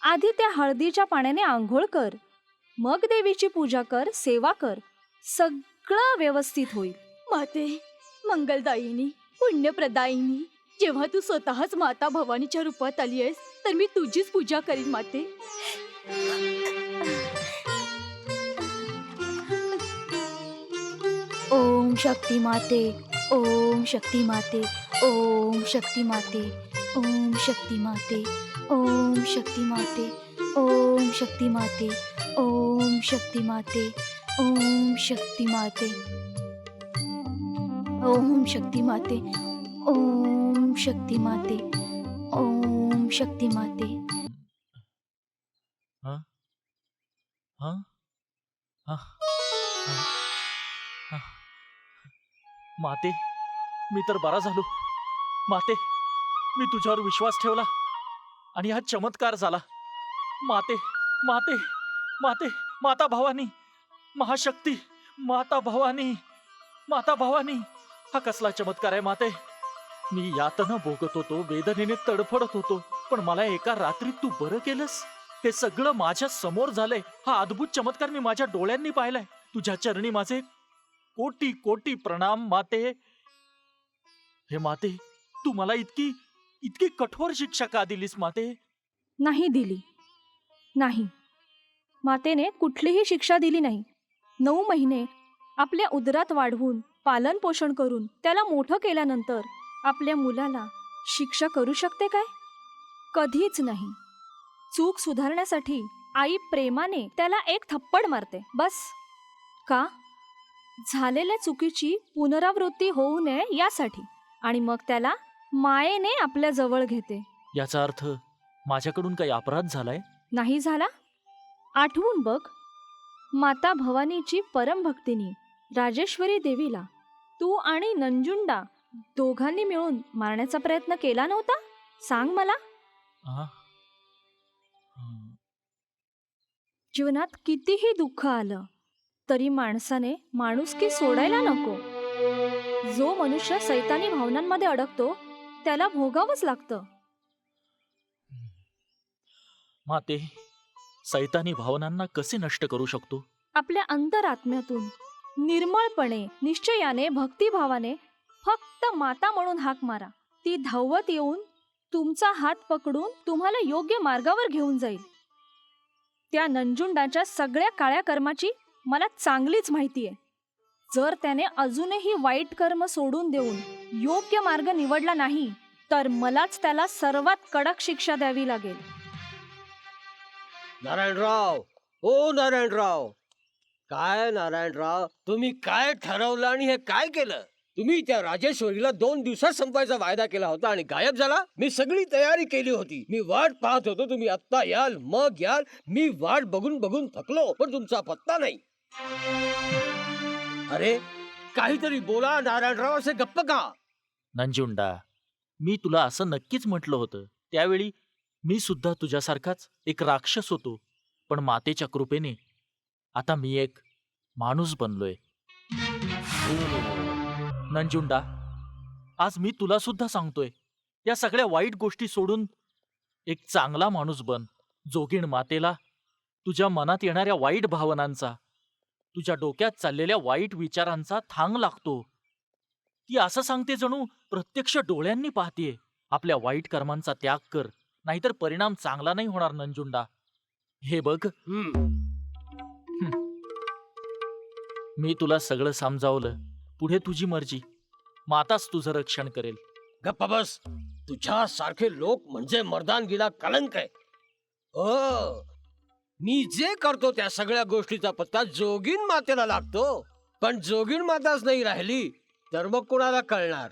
आधी त्या हळदीच्या पाण्याने आंघोळ कर, मग देवीची पूजा कर, सेवा कर. सगळं व्यवस्थित होईल. माते, मंगलदायिनी, पुण्यप्रदायिनी, जेव्हा तू स्वतःच माता भवानीच्या रूपात आली आहेस तर मी तुझीच पूजा करीन माते. ओम शक्ती माते, ओम शक्ती माते, ओम शक्ती माते, ओम शक्ती माते, ओम शक्ती माते, ओम शक्ती माते, ओम शक्ती माते, ओम शक्ती माते, ओम शक्ती माते, ओम शक्ती माते, ओम शक्ती माते. हा हा हा हा. माते, मी तर बरा झालो. माते, मी तुझ्यावर विश्वास ठेवला आणि हा चमत्कार झाला. माते, माते, माते, माता भवानी, महाशक्ती, माता भवानी, माता भवानी, हा कसला चमत्कार आहे माते. मी यातना भोगत होतो, वेदनेने तडफडत होतो, पण मला एका रात्रीत तू बरं केलंस. हे सगळं माझ्या समोर झालंय. हा अद्भुत चमत्कार मी माझ्या डोळ्यांनी पाहिलाय. तुझ्या चरणी माझे कोटी कोटी प्रणाम माते. हे माते, तू मला इतकी इतकी कठोर शिक्षा का दिलीस माते? नाही दिली, नाही. मातेने कुठलीही शिक्षा दिली नाही. 9 महिने आपल्या उदरात वाढवून पालन पोषण करून त्याला मोठं केल्यानंतर आपल्या मुलाला शिक्षा करू शकते काय? कधीच नाही. चूक सुधारण्यासाठी आई प्रेमाने त्याला एक थप्पड मारते, बस. का? झालेल्या चुकीची पुनरावृत्ती होऊ नये यासाठी. आणि मग त्याला मायेने आपल्या जवळ घेते. याचा अर्थ माझ्याकडून काही अपराध झालाय? नाही झाला? आठवून बघ, माता भवानीची परमभक्तिनी राजेश्वरी देवीला तू आणि नंजुंडा दोघांनी मिळून मारण्याचा प्रयत्न केला नव्हता? सांग मला. आ? हं. जीवनात कितीही दुःख आलं तरी माणसाने माणुसकी सोडायला नको. जो मनुष्य सैतानी भावनांमध्ये अडकतो त्याला भोगावंच लागतं. माते, सैतानी भावनांना कसे नष्ट करू शकतो? आपल्या अंतरात्म्यातून निर्मळपणे, निश्चयाने, भक्तिभावाने फक्त माता म्हणून हाक मारा. ती धावत येऊन तुमचा हात पकडून तुम्हाला योग्य मार्गावर घेऊन जाईल. त्या नंजुंडाच्या सगळ्या काळ्या कर्माची मला चांगलीच माहिती आहे. जर त्याने अजूनही वाईट कर्म सोडून देऊन योग्य मार्ग निवडला नाही तर मलाच त्याला सर्वात कडक शिक्षा द्यावी लागेल. नारायणराव, ओ नारायणराव, काय नारायणराव, तुम्ही काय ठरवलं आणि हे काय केलं? तुम्ही त्या राजेश्वरीला 2 दिवसात संपायचा वायदा केला होता आणि गायब झाला. मी सगळी तयारी केली होती. मी वाट पाहत होतो, तुम्ही आत्ता याल मग याल. मी वाट बघून बघून थकलो, पण तुमचा पत्ता नाही. अरे काहीतरी बोला नारायणराव, असे गप्प का? नंजुंडा, मी तुला असं नक्कीच म्हटलं होतं. त्यावेळी मी सुद्धा तुझ्यासारखाच एक राक्षस होतो, पण मातेच्या कृपेने आता मी एक माणूस बनलोय. नंजुंडा, आज मी तुला सुद्धा सांगतोय, या सगळ्या वाईट गोष्टी सोडून एक चांगला माणूस बन. जोगीण मातेला तुझ्या मनात येणाऱ्या वाईट भावनांचा, तुझ्या डोक्यात चाललेल्या वाईट विचारांचा थांग लागतो. ती असं सांगते जणू प्रत्यक्ष डोळ्यांनी पाहतेय. आपल्या वाईट कर्मांचा त्याग कर, नाहीतर परिणाम चांगला नाही होणार. नंजुंडा, हे बघ, मी तुला सगळं समजावलं. पुढे तुझी मर्जी. माताच तुझं रक्षण करेल. गप्प बस. तुझ्यासारखे लोक म्हणजे मर्दानगीला कलंक आहे. हो, मी जे करतो त्या सगळ्या गोष्टीचा पत्ता जोगीण मातेला लागतो. पण जोगीण माताच नाही राहिली तर मग कोणाला कळणार?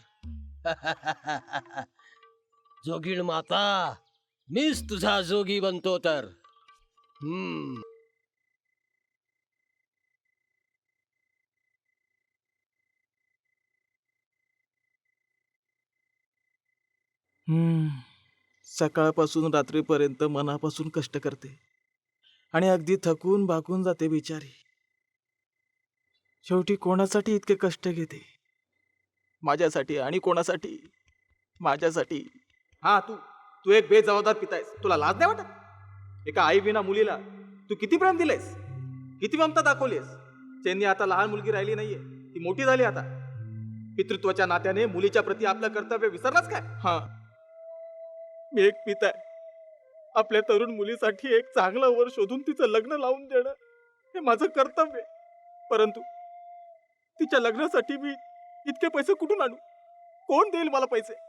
जोगीण माता, मीच तुझा जोगी बनतो तर. सकाळपासून रात्रीपर्यंत मनापासून कष्ट करते आणि अगदी थकून बाकून जाते बिचारी. शेवटी कोणासाठी इतके कष्ट घेते? माझ्यासाठी. आणि कोणासाठी? माझ्यासाठी. हा, तू तू एक बेजबाबदार पिता आहेस. तुला लाज नाही वाटत? एका आई विना मुलीला तू किती प्रेम दिलेस, किती ममता दाखवलीस. त्यांनी आता लहान मुलगी राहिली नाहीये, ती मोठी झाली आता. पितृत्वाच्या नात्याने मुलीच्या प्रती आपलं कर्तव्य विसरलाच काय? हा, मी एक पिता आहे. आपल्या तरुण मुलीसाठी एक चांगलं वर शोधून तिचं लग्न लावून देणं हे माझं कर्तव्य आहे. परंतु तिच्या लग्नासाठी मी इतके पैसे कुठून आणू? कोण देईल मला पैसे?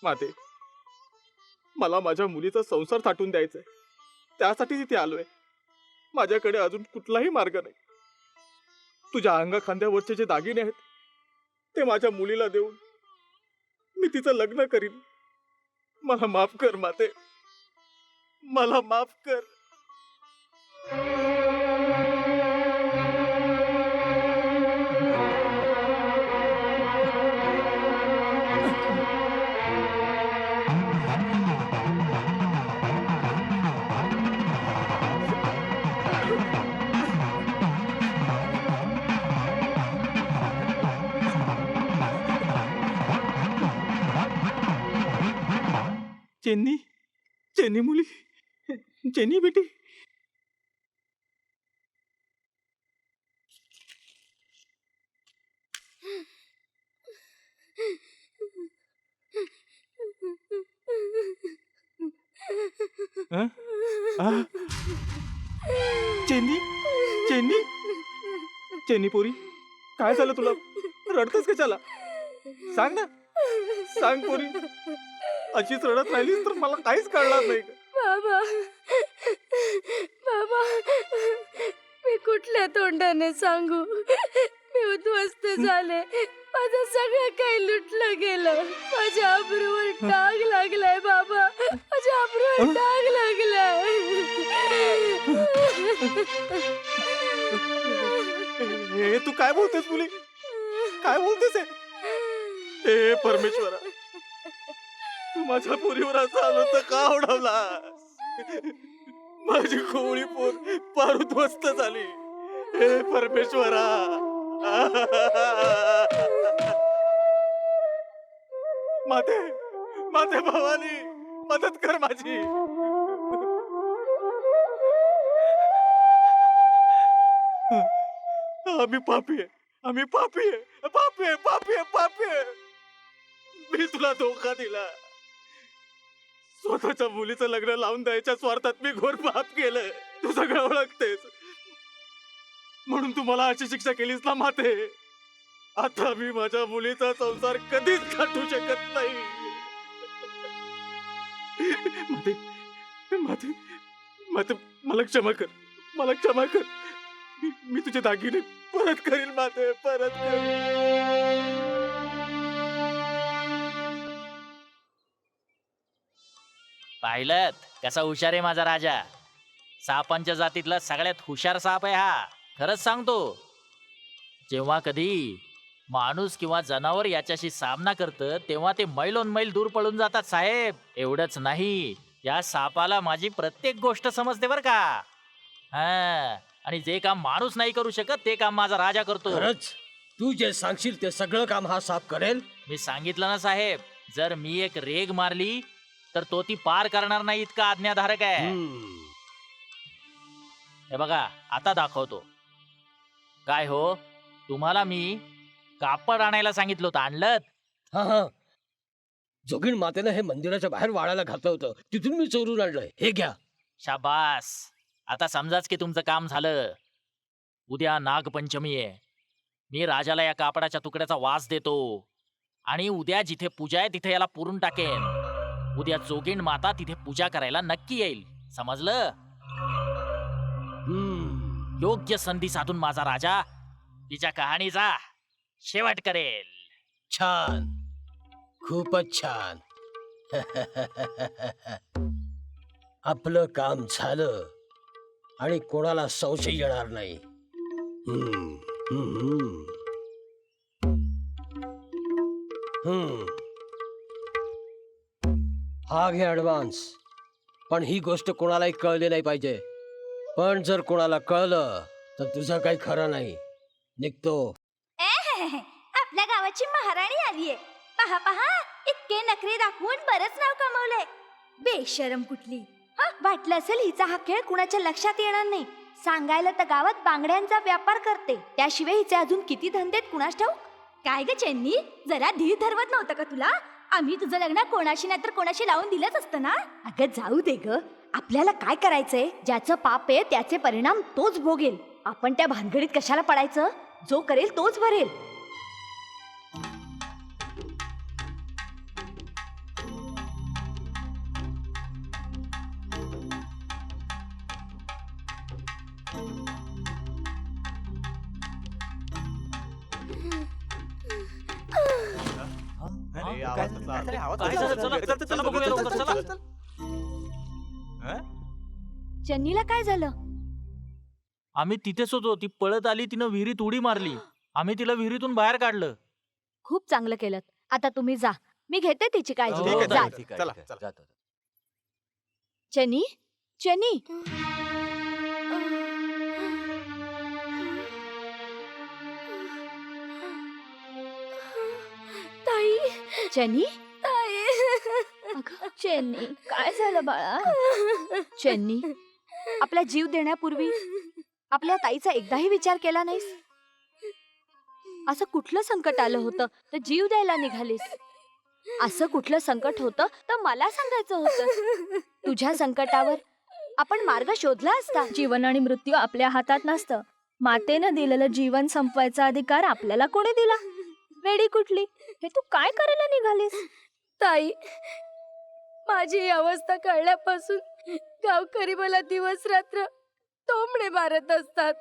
माते, मला माझ्या मुलीचा संसार थाटून द्यायचा आहे. त्यासाठी तिथे आलोय. माझ्याकडे अजून कुठलाही मार्ग नाही. तुझ्या अंगा खांद्यावरचे जे दागिने आहेत ते माझ्या मुलीला देऊन मी तिचं लग्न करीन. मला माफ कर माते, मला माफ कर. चेन्नी, चेन्नी मुली, चेन्नी बेटी. हं? आ? चेन्नी, चेन्नी, चेन्नी पोरी, काय झालं तुला? रडतेस कशाला? सांग ना, सांग पोरी. अशीच रडत राहिलीस तर मला काहीच कळणार नाही. बाबा, बाबा, मी कुठल्या तोंडाने सांगू? मी उद्ध्वस्त झाले. माझं सगळं काही लुटलं गेलं. माझ्या आबरूवर डाग लागलाय बाबा, माझ्या आबरूवर डाग लागलाय. हे तू काय बोलतेस मुली? काय बोलतेस? हे परमेश्वरा, तू माझ्या पोरीवर असा आनंद का उडवलास? माझी कोवळी पोर पार उद्ध्वस्त झाली. हे परमेश्वरा. माते, माते भवानी, मदत कर माझी. आम्ही पापी आहे, आम्ही पापी आहे, पापी आहे, पापी आहे, पापी आहे. मी तुला धोका दिला. स्वतःच्या मुलीचं लग्न लावून द्यायच्या स्वार्थात मी घोर पाप केलं. तू सगळं ओळखतेस, म्हणून तू मला अशी शिक्षा केलीस ना माते. आता मी माझ्या मुलीचा संसार कधीच गाठू शकत नाही. माते, माते, माते, मला क्षमा कर, मला क्षमा कर. मी तुझे दागिने परत करील माते, परत करील. पाहिलं कसा हुशार आहे माझा राजा. सापांच्या जातीतला सगळ्यात हुशार साप आहे हा. खरंच सांगतो, जेव्हा कधी माणूस किंवा जनावर याच्याशी सामना करतं तेव्हा ते मैलोन दूर पळून जातात साहेब. एवढंच नाही, या सापाला माझी प्रत्येक गोष्ट समजते बर का. हा, आणि जे काम माणूस नाही करू शकत ते काम माझा राजा करतो. खरंच तू जे सांगशील ते सगळं काम हा साप करेल. मी सांगितलं ना साहेब, जर मी एक रेग मारली तर तो ती पार करणार नाही इतका आज्ञाधारक आहे. हे बघा, आता दाखवतो. काय हो, तुम्हाला मी कापड आणायला सांगितलं होतं, आणलं? हा हा, जोगीण मातेनं हे मंदिराच्या बाहेर वाळायला घातलं होतं, तिथून मी चोरून आणलंय. हे घ्या. शाबास, आता समजाच की तुमचं काम झालं. उद्या नागपंचमी आहे. मी राजाला या कापडाच्या तुकड्याचा वास देतो आणि उद्या जिथे पूजा आहे तिथे याला पुरून टाकेन. उद्या जोगीण माता तिथे पूजा करायला नक्की येईल, समजलं? योग्य संधी साधून माझा राजा तिच्या कहाणीचा शेवट करेल. छान, खूपच छान. आपलं काम झालं आणि कोणाला संशय येणार नाही. हम्म, हम्म, हम्म. हा घे ऍडव्हान्स. पण ही गोष्ट कोणालाही कळली नाही पाहिजे. पण जर कोणाला कळलं तर तुझं काही खरं नाही. निघतो. आपल्या गावाची महाराणी आलीये. पहा पहा, इतके नखरे दाखवून बरंच नाव कमवलंय. बेशरम कुठली. वाटलं असेल हिचा हा खेळ कुणाच्या लक्षात येणार नाही. सांगायला तर गावात बांगड्यांचा व्यापार करते. त्याशिवाय हिचे अजून किती धंदेत कुणास ठाऊक. काय ग चेन्नी, जरा धीर धरवत नव्हतं का तुला? आम्ही तुझं लग्न कोणाशी नाही तर कोणाशी लावून दिलंच असतं ना. अगं जाऊ दे ग, आपल्याला काय करायचंय? ज्याचं पाप आहे त्याचे परिणाम तोच भोगेल. आपण त्या भानगडीत कशाला पडायचं? जो करेल तोच भरेल. चन्नीला काय झालं? आम्ही तिथेच होतो. ती पळत आली, तिनं विहिरीत उडी मारली. आम्ही तिला विहिरीतून बाहेर काढलं. खूप चांगलं केलं. आता तुम्ही जा, मी घेते तिची काळजी. ठीक आहे, जा. ठीक आहे, चला, ठीक आहे. चला. जातो. चनी, चनी, ताई, चनी, ताई. अगं, चेन्नी, काय झालं बाळा? चन्नी, आपला जीव देण्यापूर्वी आपल्या ताईचा एकदाही विचार केला नाहीस? असं कुठलं संकट आलं होतं तर जीव द्यायला निघालीस? असं कुठलं संकट होतं तर मला सांगायचं होतं. तुझ्या संकटावर आपण मार्ग शोधला असता. जीवन आणि मृत्यू आपल्या हातात नसतं. मातेनं दिलेलं जीवन संपवायचा अधिकार आपल्याला कोणी दिला? वेडी कुठली, हे तू काय करायला निघालीस? ताई, माझी ही अवस्था कळल्यापासून गावकरी मला दिवस रात्र टोमणे मारत असतात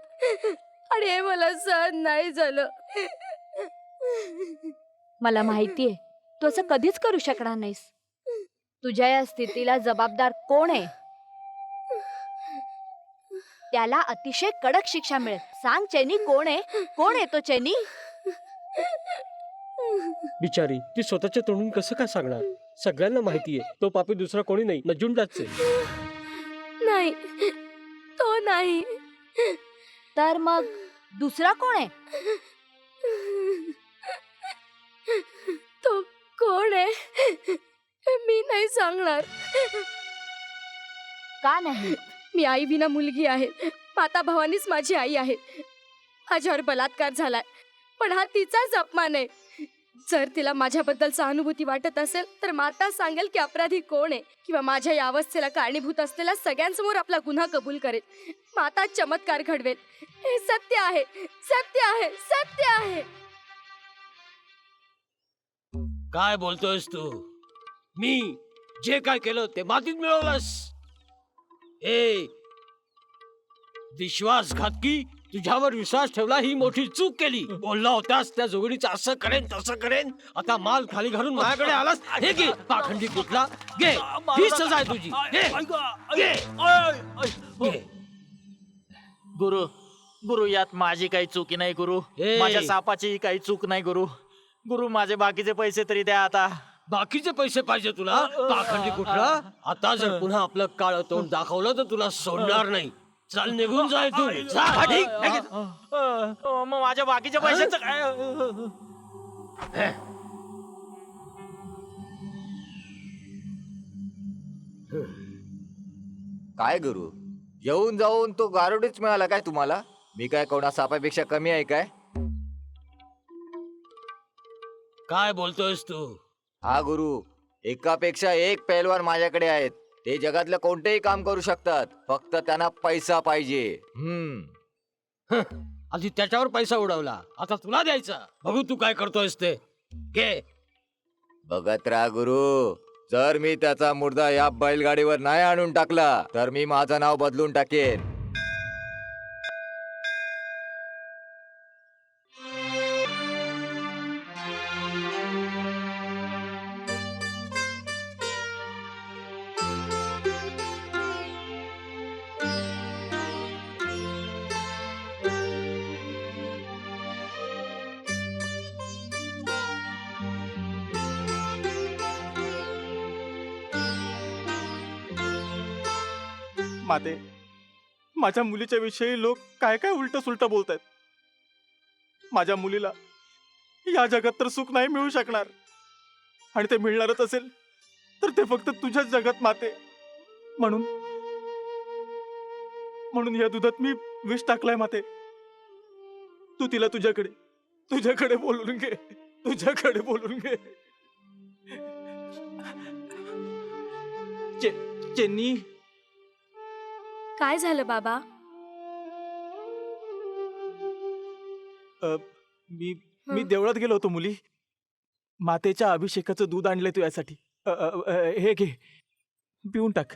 आणि हे मला सहन नाही झालं. मला माहितीये तू असं कधीच करू शकणार नाहीस. तुझ्या या स्थितीला जबाबदार कोण आहे? त्याला अतिशय कडक शिक्षा मिळेल. सांग चैनी, कोण आहे? कोण आहे तो चैनी? बिचारी, ती स्वतःच्या तोंडून कसं काय सांगणार? सगळ्यांना माहितीये तो पापी दुसरा कोणी नाही, नजुंडाच आहे. नाही, तो नाही. तर मग दुसरा कोण आहे? तो कोण आहे मी नाही सांगणार. का नाही? मी आई विना मुलगी आहे. माता भवानीच माझी आई आहे. माझ्यावर बलात्कार झालाय, पण हा तिचाच अपमान आहे. जर तिला माझ्याबद्दल सहानुभूती वाटत असेल तर माता सांगेल की अपराधी कोण आहे, किंवा माझ्या या अवस्थेला कारणीभूत असलेल्या सगळ्यांसमोर आपला गुन्हा कबूल करेल. माता चमत्कार घडवेल. हे सत्य आहे, सत्य आहे, सत्य आहे. काय बोलतोयस तू? मी जे काय केलं ते मातीत मिळवलंस. ए विश्वासघातकी, तुझ्यावर विश्वास ठेवला ही मोठी चूक केली. बोलला होतास त्या जोगणीचं असं करेन तसं करेन. आता माल खाली घालून माझ्याकडे आलास. हे घे पाखंडी कुठला, घे ही सजा आहे तुझी. घे. गुरु गुरु यात माझी काही चुकी नाही गुरु. ए. माझ्या सापाचीही काही चूक नाही गुरु. गुरु माझे बाकीचे पैसे तरी द्या आता. बाकीचे पैसे पाहिजे तुला? पाखंडी कुठला. आता जर पुन्हा आपलं काळं तोंड दाखवलं तर तुला सोडणार नाही. चल निघून जाय तू. जा. मग माझ्या बाकीच्या पैशाचं काय? काय गुरु, येऊन जाऊन तो गारुडीच मिळाला काय तुम्हाला? मी काय कोणा सापापेक्षा कमी आहे काय? काय बोलतोयस तू? हा गुरु, एकापेक्षा एक पैलवान माझ्याकडे आहेत. ते जगातलं कोणतेही काम करू शकतात, फक्त त्यांना पैसा पाहिजे. आधी त्याच्यावर पैसा उडवला, आता तुला द्यायचा. बघू तू काय करतोयस ते. घे. बघत राहा गुरु, जर मी त्याचा मुर्दा या बैलगाडीवर नाही आणून टाकला तर मी माझं नाव बदलून टाकेन. माते, माझ्या मुलीच्या विषयी लोक काय काय उलट सुलट बोलतायत. माझ्या मुलीला या जगात तर सुख नाही मिळू शकणार, आणि ते मिळणारच असेल तर ते फक्त तुझ्याच जगात माते. म्हणून या दुधात मी विष टाकलाय माते. तू तिला तुझ्याकडे बोलून घे. तुझ्याकडे बोलून घे. चेन्नी, काय झालं बाबा? मी देवळात गेलो होतो मुली. मातेच्या अभिषेकाचं दूध आणलंय तू यासाठी. हे घे, पिऊन टाक.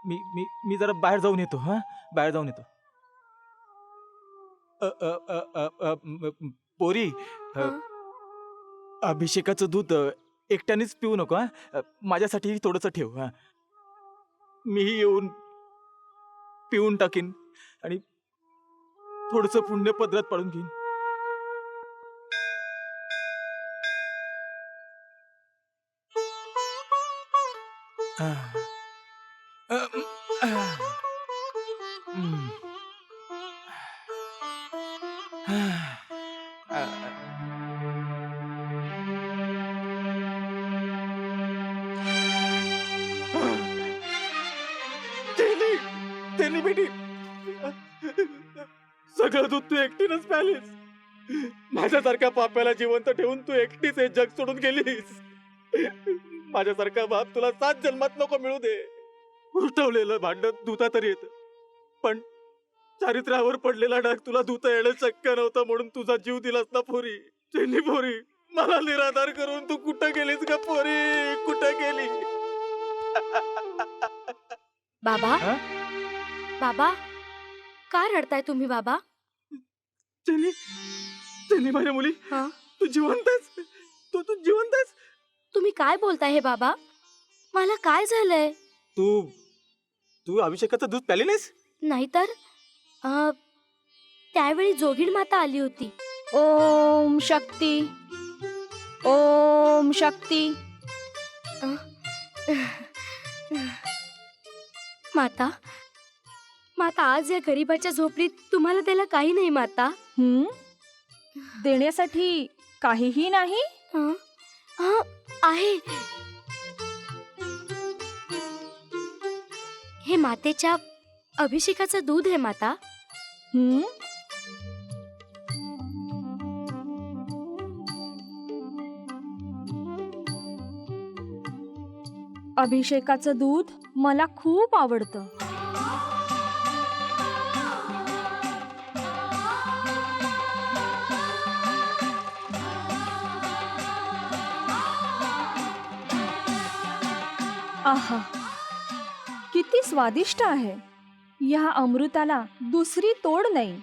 मी जरा बाहेर जाऊन येतो. बाहेर जाऊन येतो. पोरी, अभिषेकाचं दूध एकट्यानेच पिऊ नको. माझ्यासाठी थोडंसं ठेव. मीही येऊन पिऊन टाकीन आणि थोडंसं पुण्य पदरात पाडून घेईन. त्यांनी बेटी, सगळं दूध तू एकटीनच प्यालीस. माझ्यासारख्या पाप्याला जिवंत ठेवून तू एकटीच हे जग सोडून गेलीस. माझ्यासारखा बाप तुला 7 जन्मात नको मिळू दे. उलटवलेलं भांडण धुता तरी येत, पण चारित्र्यावर पडलेला डाग तुला धुता येणं शक्य नव्हतं, म्हणून तुझा जीव दिलास ना पोरी. चेन्नी पोरी, मला निराधार करून तू कुठं गेलीस का पोरी? कुठं गेली? बाबा, बाबा, का रडताय तुम्ही बाबा? चेन्नी माझ्या मुली, हा? तू जिवंत आहेस. तू जिवंत आहेस. तुम्ही काय बोलताय हे बाबा? मला काय झालंय? तू अभिषेकाचं दूध प्याले नाहीस? नाहीतर त्यावेळी जोगीण माता आली होती. ओम शक्ती, ओम शक्ती. माता, माता, आज या गरीबाच्या झोपडीत तुम्हाला त्याला काही नाही माता. देण्यासाठी काहीही नाही. आहे. हे मातेच्या अभिषेकाचं दूध आहे माता. हम्म. अभिषेकाचं दूध मला खूप आवडतं. आहा, किती स्वादिष्ट आहे. या अमृताला दुसरी तोड नाही.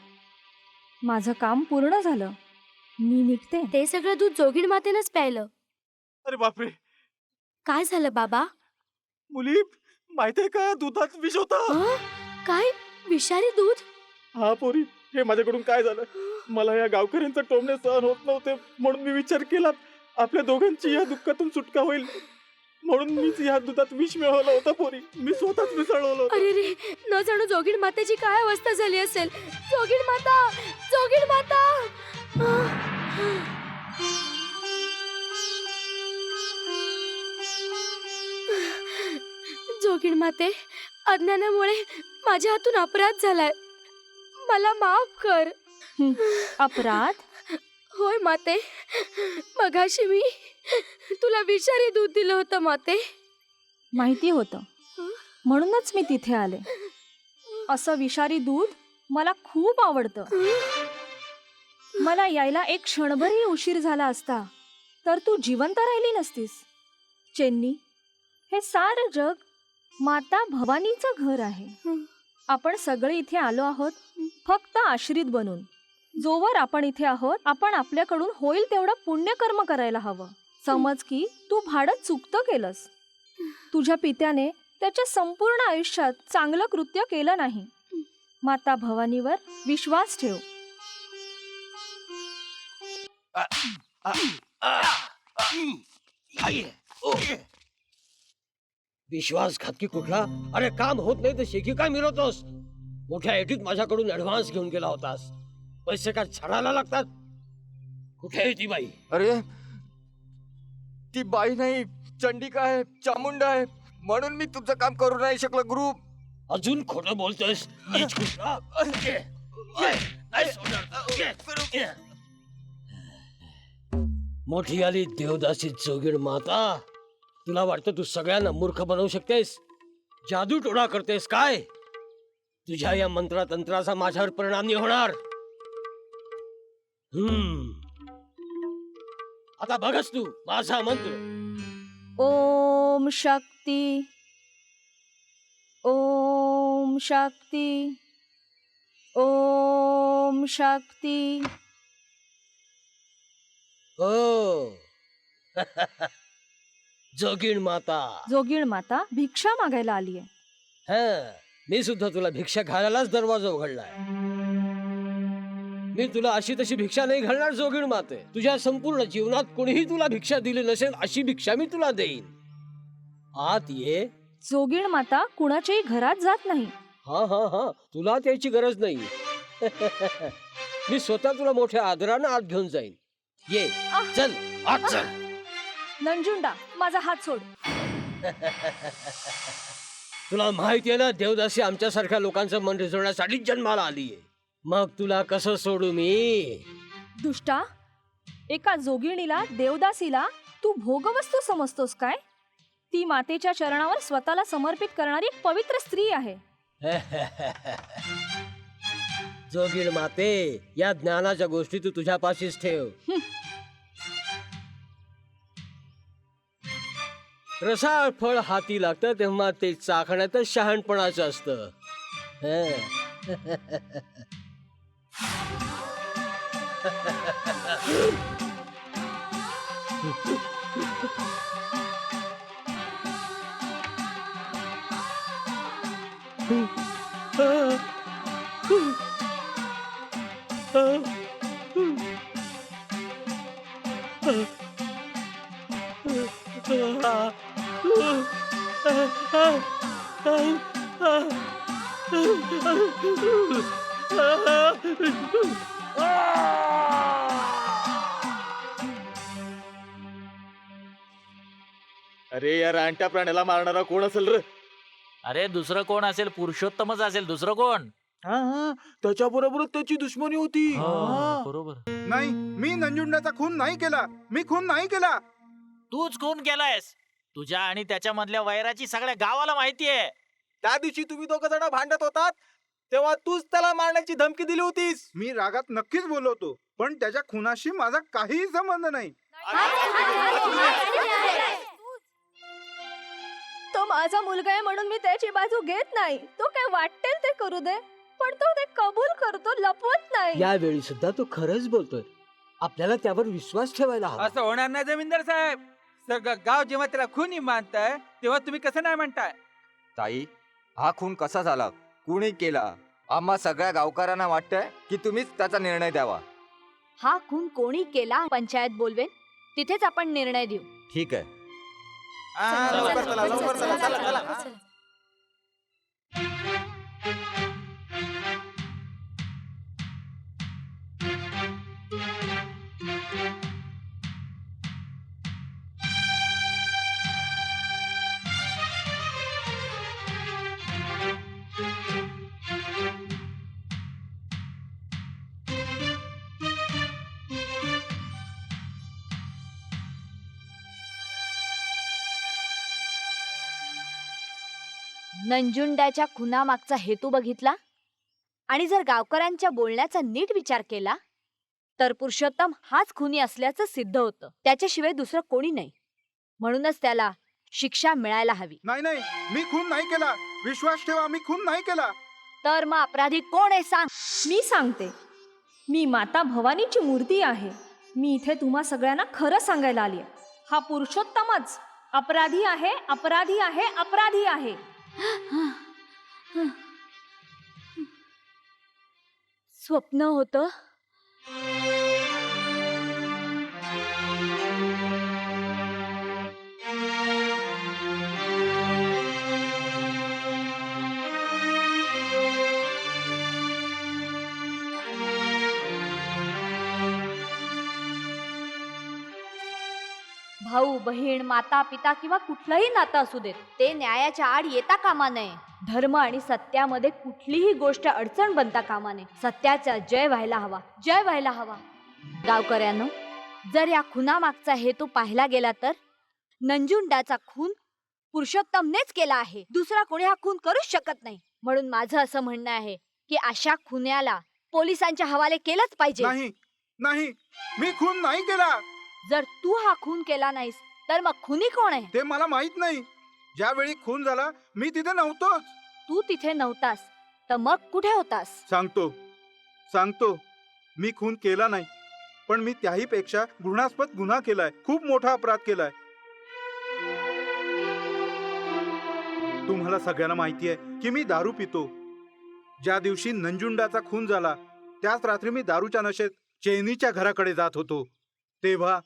माझं काम पूर्ण झालं. मी निघते. ते सगळं दूध जोगीण मातेनंच प्यायलं. अरे बापरे, काय झालं बाबा? मुली, माहितीये का दुधात विष होता. हं? काय विषारी दूध? हा पोरी, हे माझ्याकडून काय झालं. मला या गावकऱ्यांचं टोमणे सहन होत नव्हते, म्हणून मी विचार केला आपल्या दोघांची या दुःखातून सुटका होईल, म्हणून मीच या दुधात विष मिळवलं होतं. पोरी, मी स्वतःच मिसळवलं होतं. अरे रे, न जाणू जोगीण मातेची काय अवस्था झाली असेल. जोगीण माता, जोगीण माता. जोगीण माते, अज्ञानामुळे माझ्या हातून अपराध झालाय. मला माफ कर. अपराध? होय माते, मगाशी मी तुला विषारी दूध दिलं होतं माते. माहिती होतं, म्हणूनच मी तिथे आले. असं विषारी दूध मला खूप आवडतं. मला यायला एक क्षणभरही उशीर झाला असता तर तू जिवंत राहिली नसतीस. चेन्नी, हे सारं जग माता भवानीचं घर आहे. आपण सगळे इथे आलो आहोत फक्त आश्रित बनून. जोवर आपण इथे आहोत, आपण आपल्याकडून होईल तेवढं पुण्यकर्म करायला हवं. समज की तू भाडं चुकतं केलंस. तुझ्या पित्याने त्याच्या संपूर्ण आयुष्यात चांगलं कृत्य केलं नाही. माता भवानीवर विश्वास ठेव. विश्वासघातकी कुठला? अरे काम होत नाही तर शेकी काय मिळवतोस? मोठ्या एटीत माझ्याकडून ऍडव्हान्स घेऊन गेला होतास. पैसे काय छाडायला लागतात? कुठे आहे ती बाई? अरे ती बाई नाही, चंडिका आहे, चामुंडा आहे, म्हणून मी तुमचं काम करू नाही शकलो गुरु. अजून खोटं बोलतोयस? नीच कुठला? नाही सोडणार. मोठी आली देवदासी जोगीण माता. तुला वाटतं तू सगळ्यांना मूर्ख बनवू शकतेस? जादू टोणा करतेस काय? तुझ्या या मंत्रतंत्राचा माझ्यावर परिणाम नाही होणार. आता बघच तू माझा मंत्र. ओम शक्ती, ओम शक्ती, ओम शक्ती. ओ जोगीण माता. जोगीण माता भिक्षा मागायला आलीये. हा, मी सुद्धा तुला भिक्षा घालायलाच दरवाजा उघडलाय. मी तुला अशी तशी भिक्षा नाही घालणार जोगीण माते. तुझ्या संपूर्ण जीवनात कोणीही तुला भिक्षा दिली नसेल अशी भिक्षा मी तुला देईन. आत ये. जोगीण माता कुणाच्याही घरात जात नाही. हा हा हा, तुला त्याची गरज नाही. मी स्वतः तुला मोठ्या आदरानं आत घेऊन जाईन. ये, चल आत चल. नंजुंडा, माझा हात सोड. तुला माहिती आहे ना, देवदासी आमच्यासारख्या लोकांचं मन रिझवण्यासाठीच जन्माला आलीये. मग तुला कसं सोडू मी? दुष्टा, एका जोगिणीला, देवदासीला तू भोगवस्तू समजतोस काय? ती मातेच्या चरणावर स्वतःला समर्पित करणारी एक पवित्र स्त्री आहे. जोगीण माते, या ज्ञानाच्या गोष्टी तू तुझ्यापाशीच ठेव. रसाळ फळ हाती लागतं तेव्हा ते चाखण्यातच शहाणपणाचं असतं. अरे या रानट्या प्राण्याला मारणारा कोण असेल रे? अरे दुसरं कोण असेल? पुरुषोत्तमच असेल, दुसरं कोण? त्याच्याबरोबर त्याची दुश्मनी होती. बरोबर. नाही, मी नंजुंडाचा खून नाही केला. मी खून नाही केला. तूच खून केलायस. तुझ्या आणि त्याच्या मधल्या वैराची सगळ्या गावाला माहितीये. त्या दिवशी तुम्ही दोघ जण भांडत होतात तेव्हा तूच त्याला मारण्याची धमकी दिली होतीस. मी रागात नक्कीच बोलवतो, पण त्याच्या खुनाशी माझा काहीही संबंध नाही. तो माझा मुलगा आहे म्हणून मी त्याची बाजू घेत नाही. तो काय वाटेल ते करू दे, पण तो ते कबूल करतो, लपवत नाही. यावेळी सुद्धा तो खरंच बोलतोय. आपल्याला त्यावर विश्वास ठेवायला हवा. असं होणार नाही जमीनदार साहेब. सगळं गाव जेव्हा त्याला खुनी मानताय तेव्हा तुम्ही कसं नाही म्हणताय? ताई, हा खून कसा झाला, कुणी केला? आम्हा सगळ्या गावकऱ्यांना वाटतंय की तुम्हीच त्याचा निर्णय द्यावा. हा खून कोणी केला पंचायत बोलवेन, तिथेच आपण निर्णय देऊ. ठीक आहे. लवकर चला, लवकर चला, चला, चला. नंजुंड्याच्या खुनामागचा हेतू बघितला आणि जर गावकऱ्यांच्या बोलण्याचा नीट विचार केला तर पुरुषोत्तम हाच खुनी असल्याचं सिद्ध होतं. त्याच्याशिवाय दुसरं कोणी नाही. म्हणूनच त्याला शिक्षा मिळायला हवी. नाही नाही, मी खून नाही केला. विश्वास ठेवा, मी खून नाही केला. तर मग अपराधी कोण आहे सांग. मी सांगते, मी माता भवानीची मूर्ती आहे. मी इथे तुम्हा सगळ्यांना खरं सांगायला आली आहे. हा पुरुषोत्तमच अपराधी आहे, अपराधी आहे, अपराधी आहे. स्वप्न होतं. भाऊ बहीण माता पिता किंवा कुठलंही नातं असू देत, ते न्यायाच्या आड येता कामा नये. धर्म आणि सत्यामध्ये कुठलीही गोष्ट अडचण बनता कामा नये. सत्याचा जय व्हायला हवा, जय व्हायला हवा. गावकऱ्यांनो, जर या खुनामागचा हेतू पाहिला गेला तर नंजुंडाचा खून पुरुषोत्तमनेच केला आहे. दुसरा कोणी हा खून करूच शकत नाही. म्हणून माझं असं म्हणणं आहे की अशा खुन्याला पोलिसांच्या हवाले केलंच पाहिजे. नाही नाही, मी खून नाही केला. जर तू हा खून केला नाहीस तर मग खुनी कोण आहे? ते मला माहित नाही. ज्यावेळी खून झाला मी तिथे नव्हतोच. तू तिथे नव्हतास तर मग कुठे होतास? सांगतो, मी खून केला नाही, पण मी त्याही पेक्षा घृणास्पद गुन्हा केलाय. खूप मोठा अपराध केलाय. तुम्हाला सगळ्यांना माहिती आहे की मी दारू पितो. ज्या दिवशी नंजुंडाचा खून झाला त्याच रात्री मी दारूच्या नशेत चैनीच्या घराकडे जात होतो. तेव्हा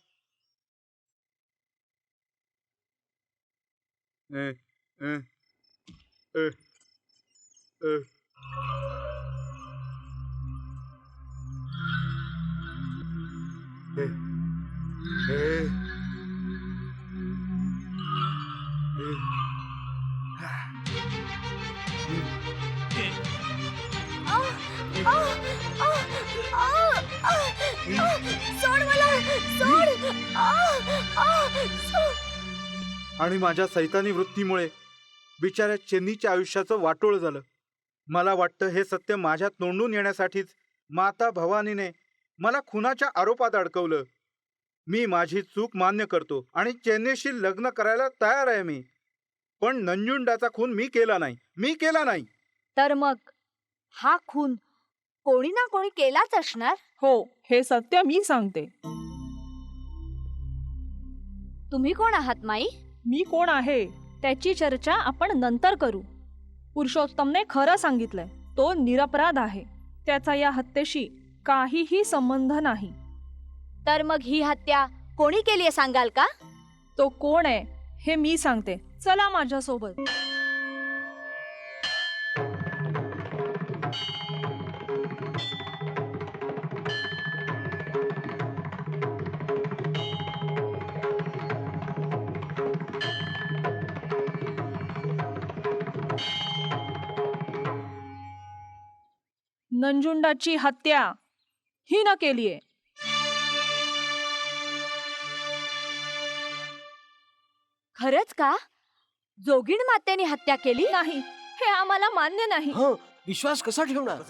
आणि माझ्या सैतानी वृत्तीमुळे बिचाऱ्या चेन्नीच्या आयुष्याचं वाटोळ झालं. मला वाटतं हे सत्य माझ्या तोंडून येण्यासाठीच माता भवानीने मला खुनाच्या आरोपात अडकवलं. मी माझी चूक मान्य करतो आणि चेन्नीशी लग्न करायला तयार आहे मी. पण नंजुंडाचा खून मी केला नाही. तर मग हा खून कोणी ना कोणी केलाच असणार. हो, हे सत्य मी सांगते. तुम्ही कोण आहात माई? मी कोण आहे त्याची चर्चा आपण नंतर करू. पुरुषोत्तमने खरं सांगितलंय, तो निरपराध आहे. त्याचा या हत्येशी काहीही संबंध नाही. तर मग ही हत्या कोणी केली आहे सांगाल का? तो कोण आहे हे मी सांगते. चला माझ्यासोबत. नंजुंडाची हत्या हिनं केलीये. खरंच का? जोगीण मातेने हत्या केली? नाही, हे आम्हाला मान्य नाही. विश्वास कसा ठेवणार?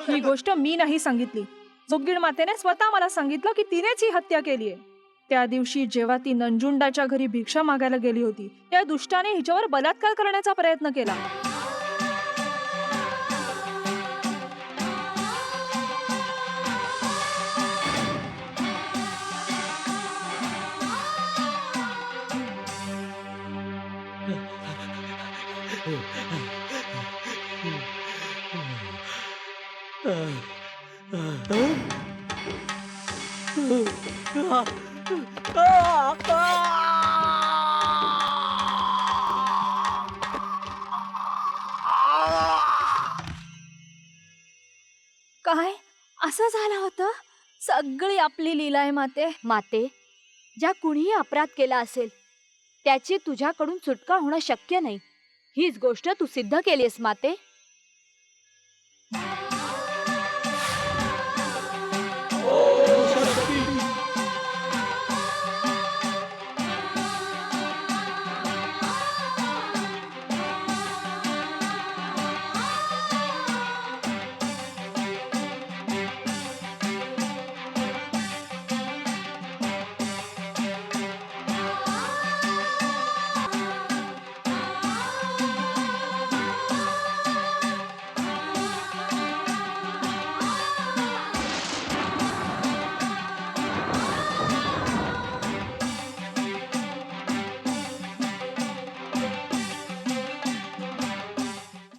ही गोष्ट मी नाही सांगितली. जोगीण मातेने स्वतः मला सांगितलं की तिनेच ही हत्या केलीये. त्या दिवशी जेव्हा ती नंजुंडाच्या घरी भिक्षा मागायला गेली होती, त्या दुष्टाने हिच्यावर बलात्कार करण्याचा प्रयत्न केला. काय असं झालं होतं? सगळी आपली लीला आहे माते. माते, ज्या कुणीही अपराध केला असेल त्याची तुझ्याकडून सुटका होणं शक्य नाही. हीच गोष्ट तू सिद्ध केलीस माते.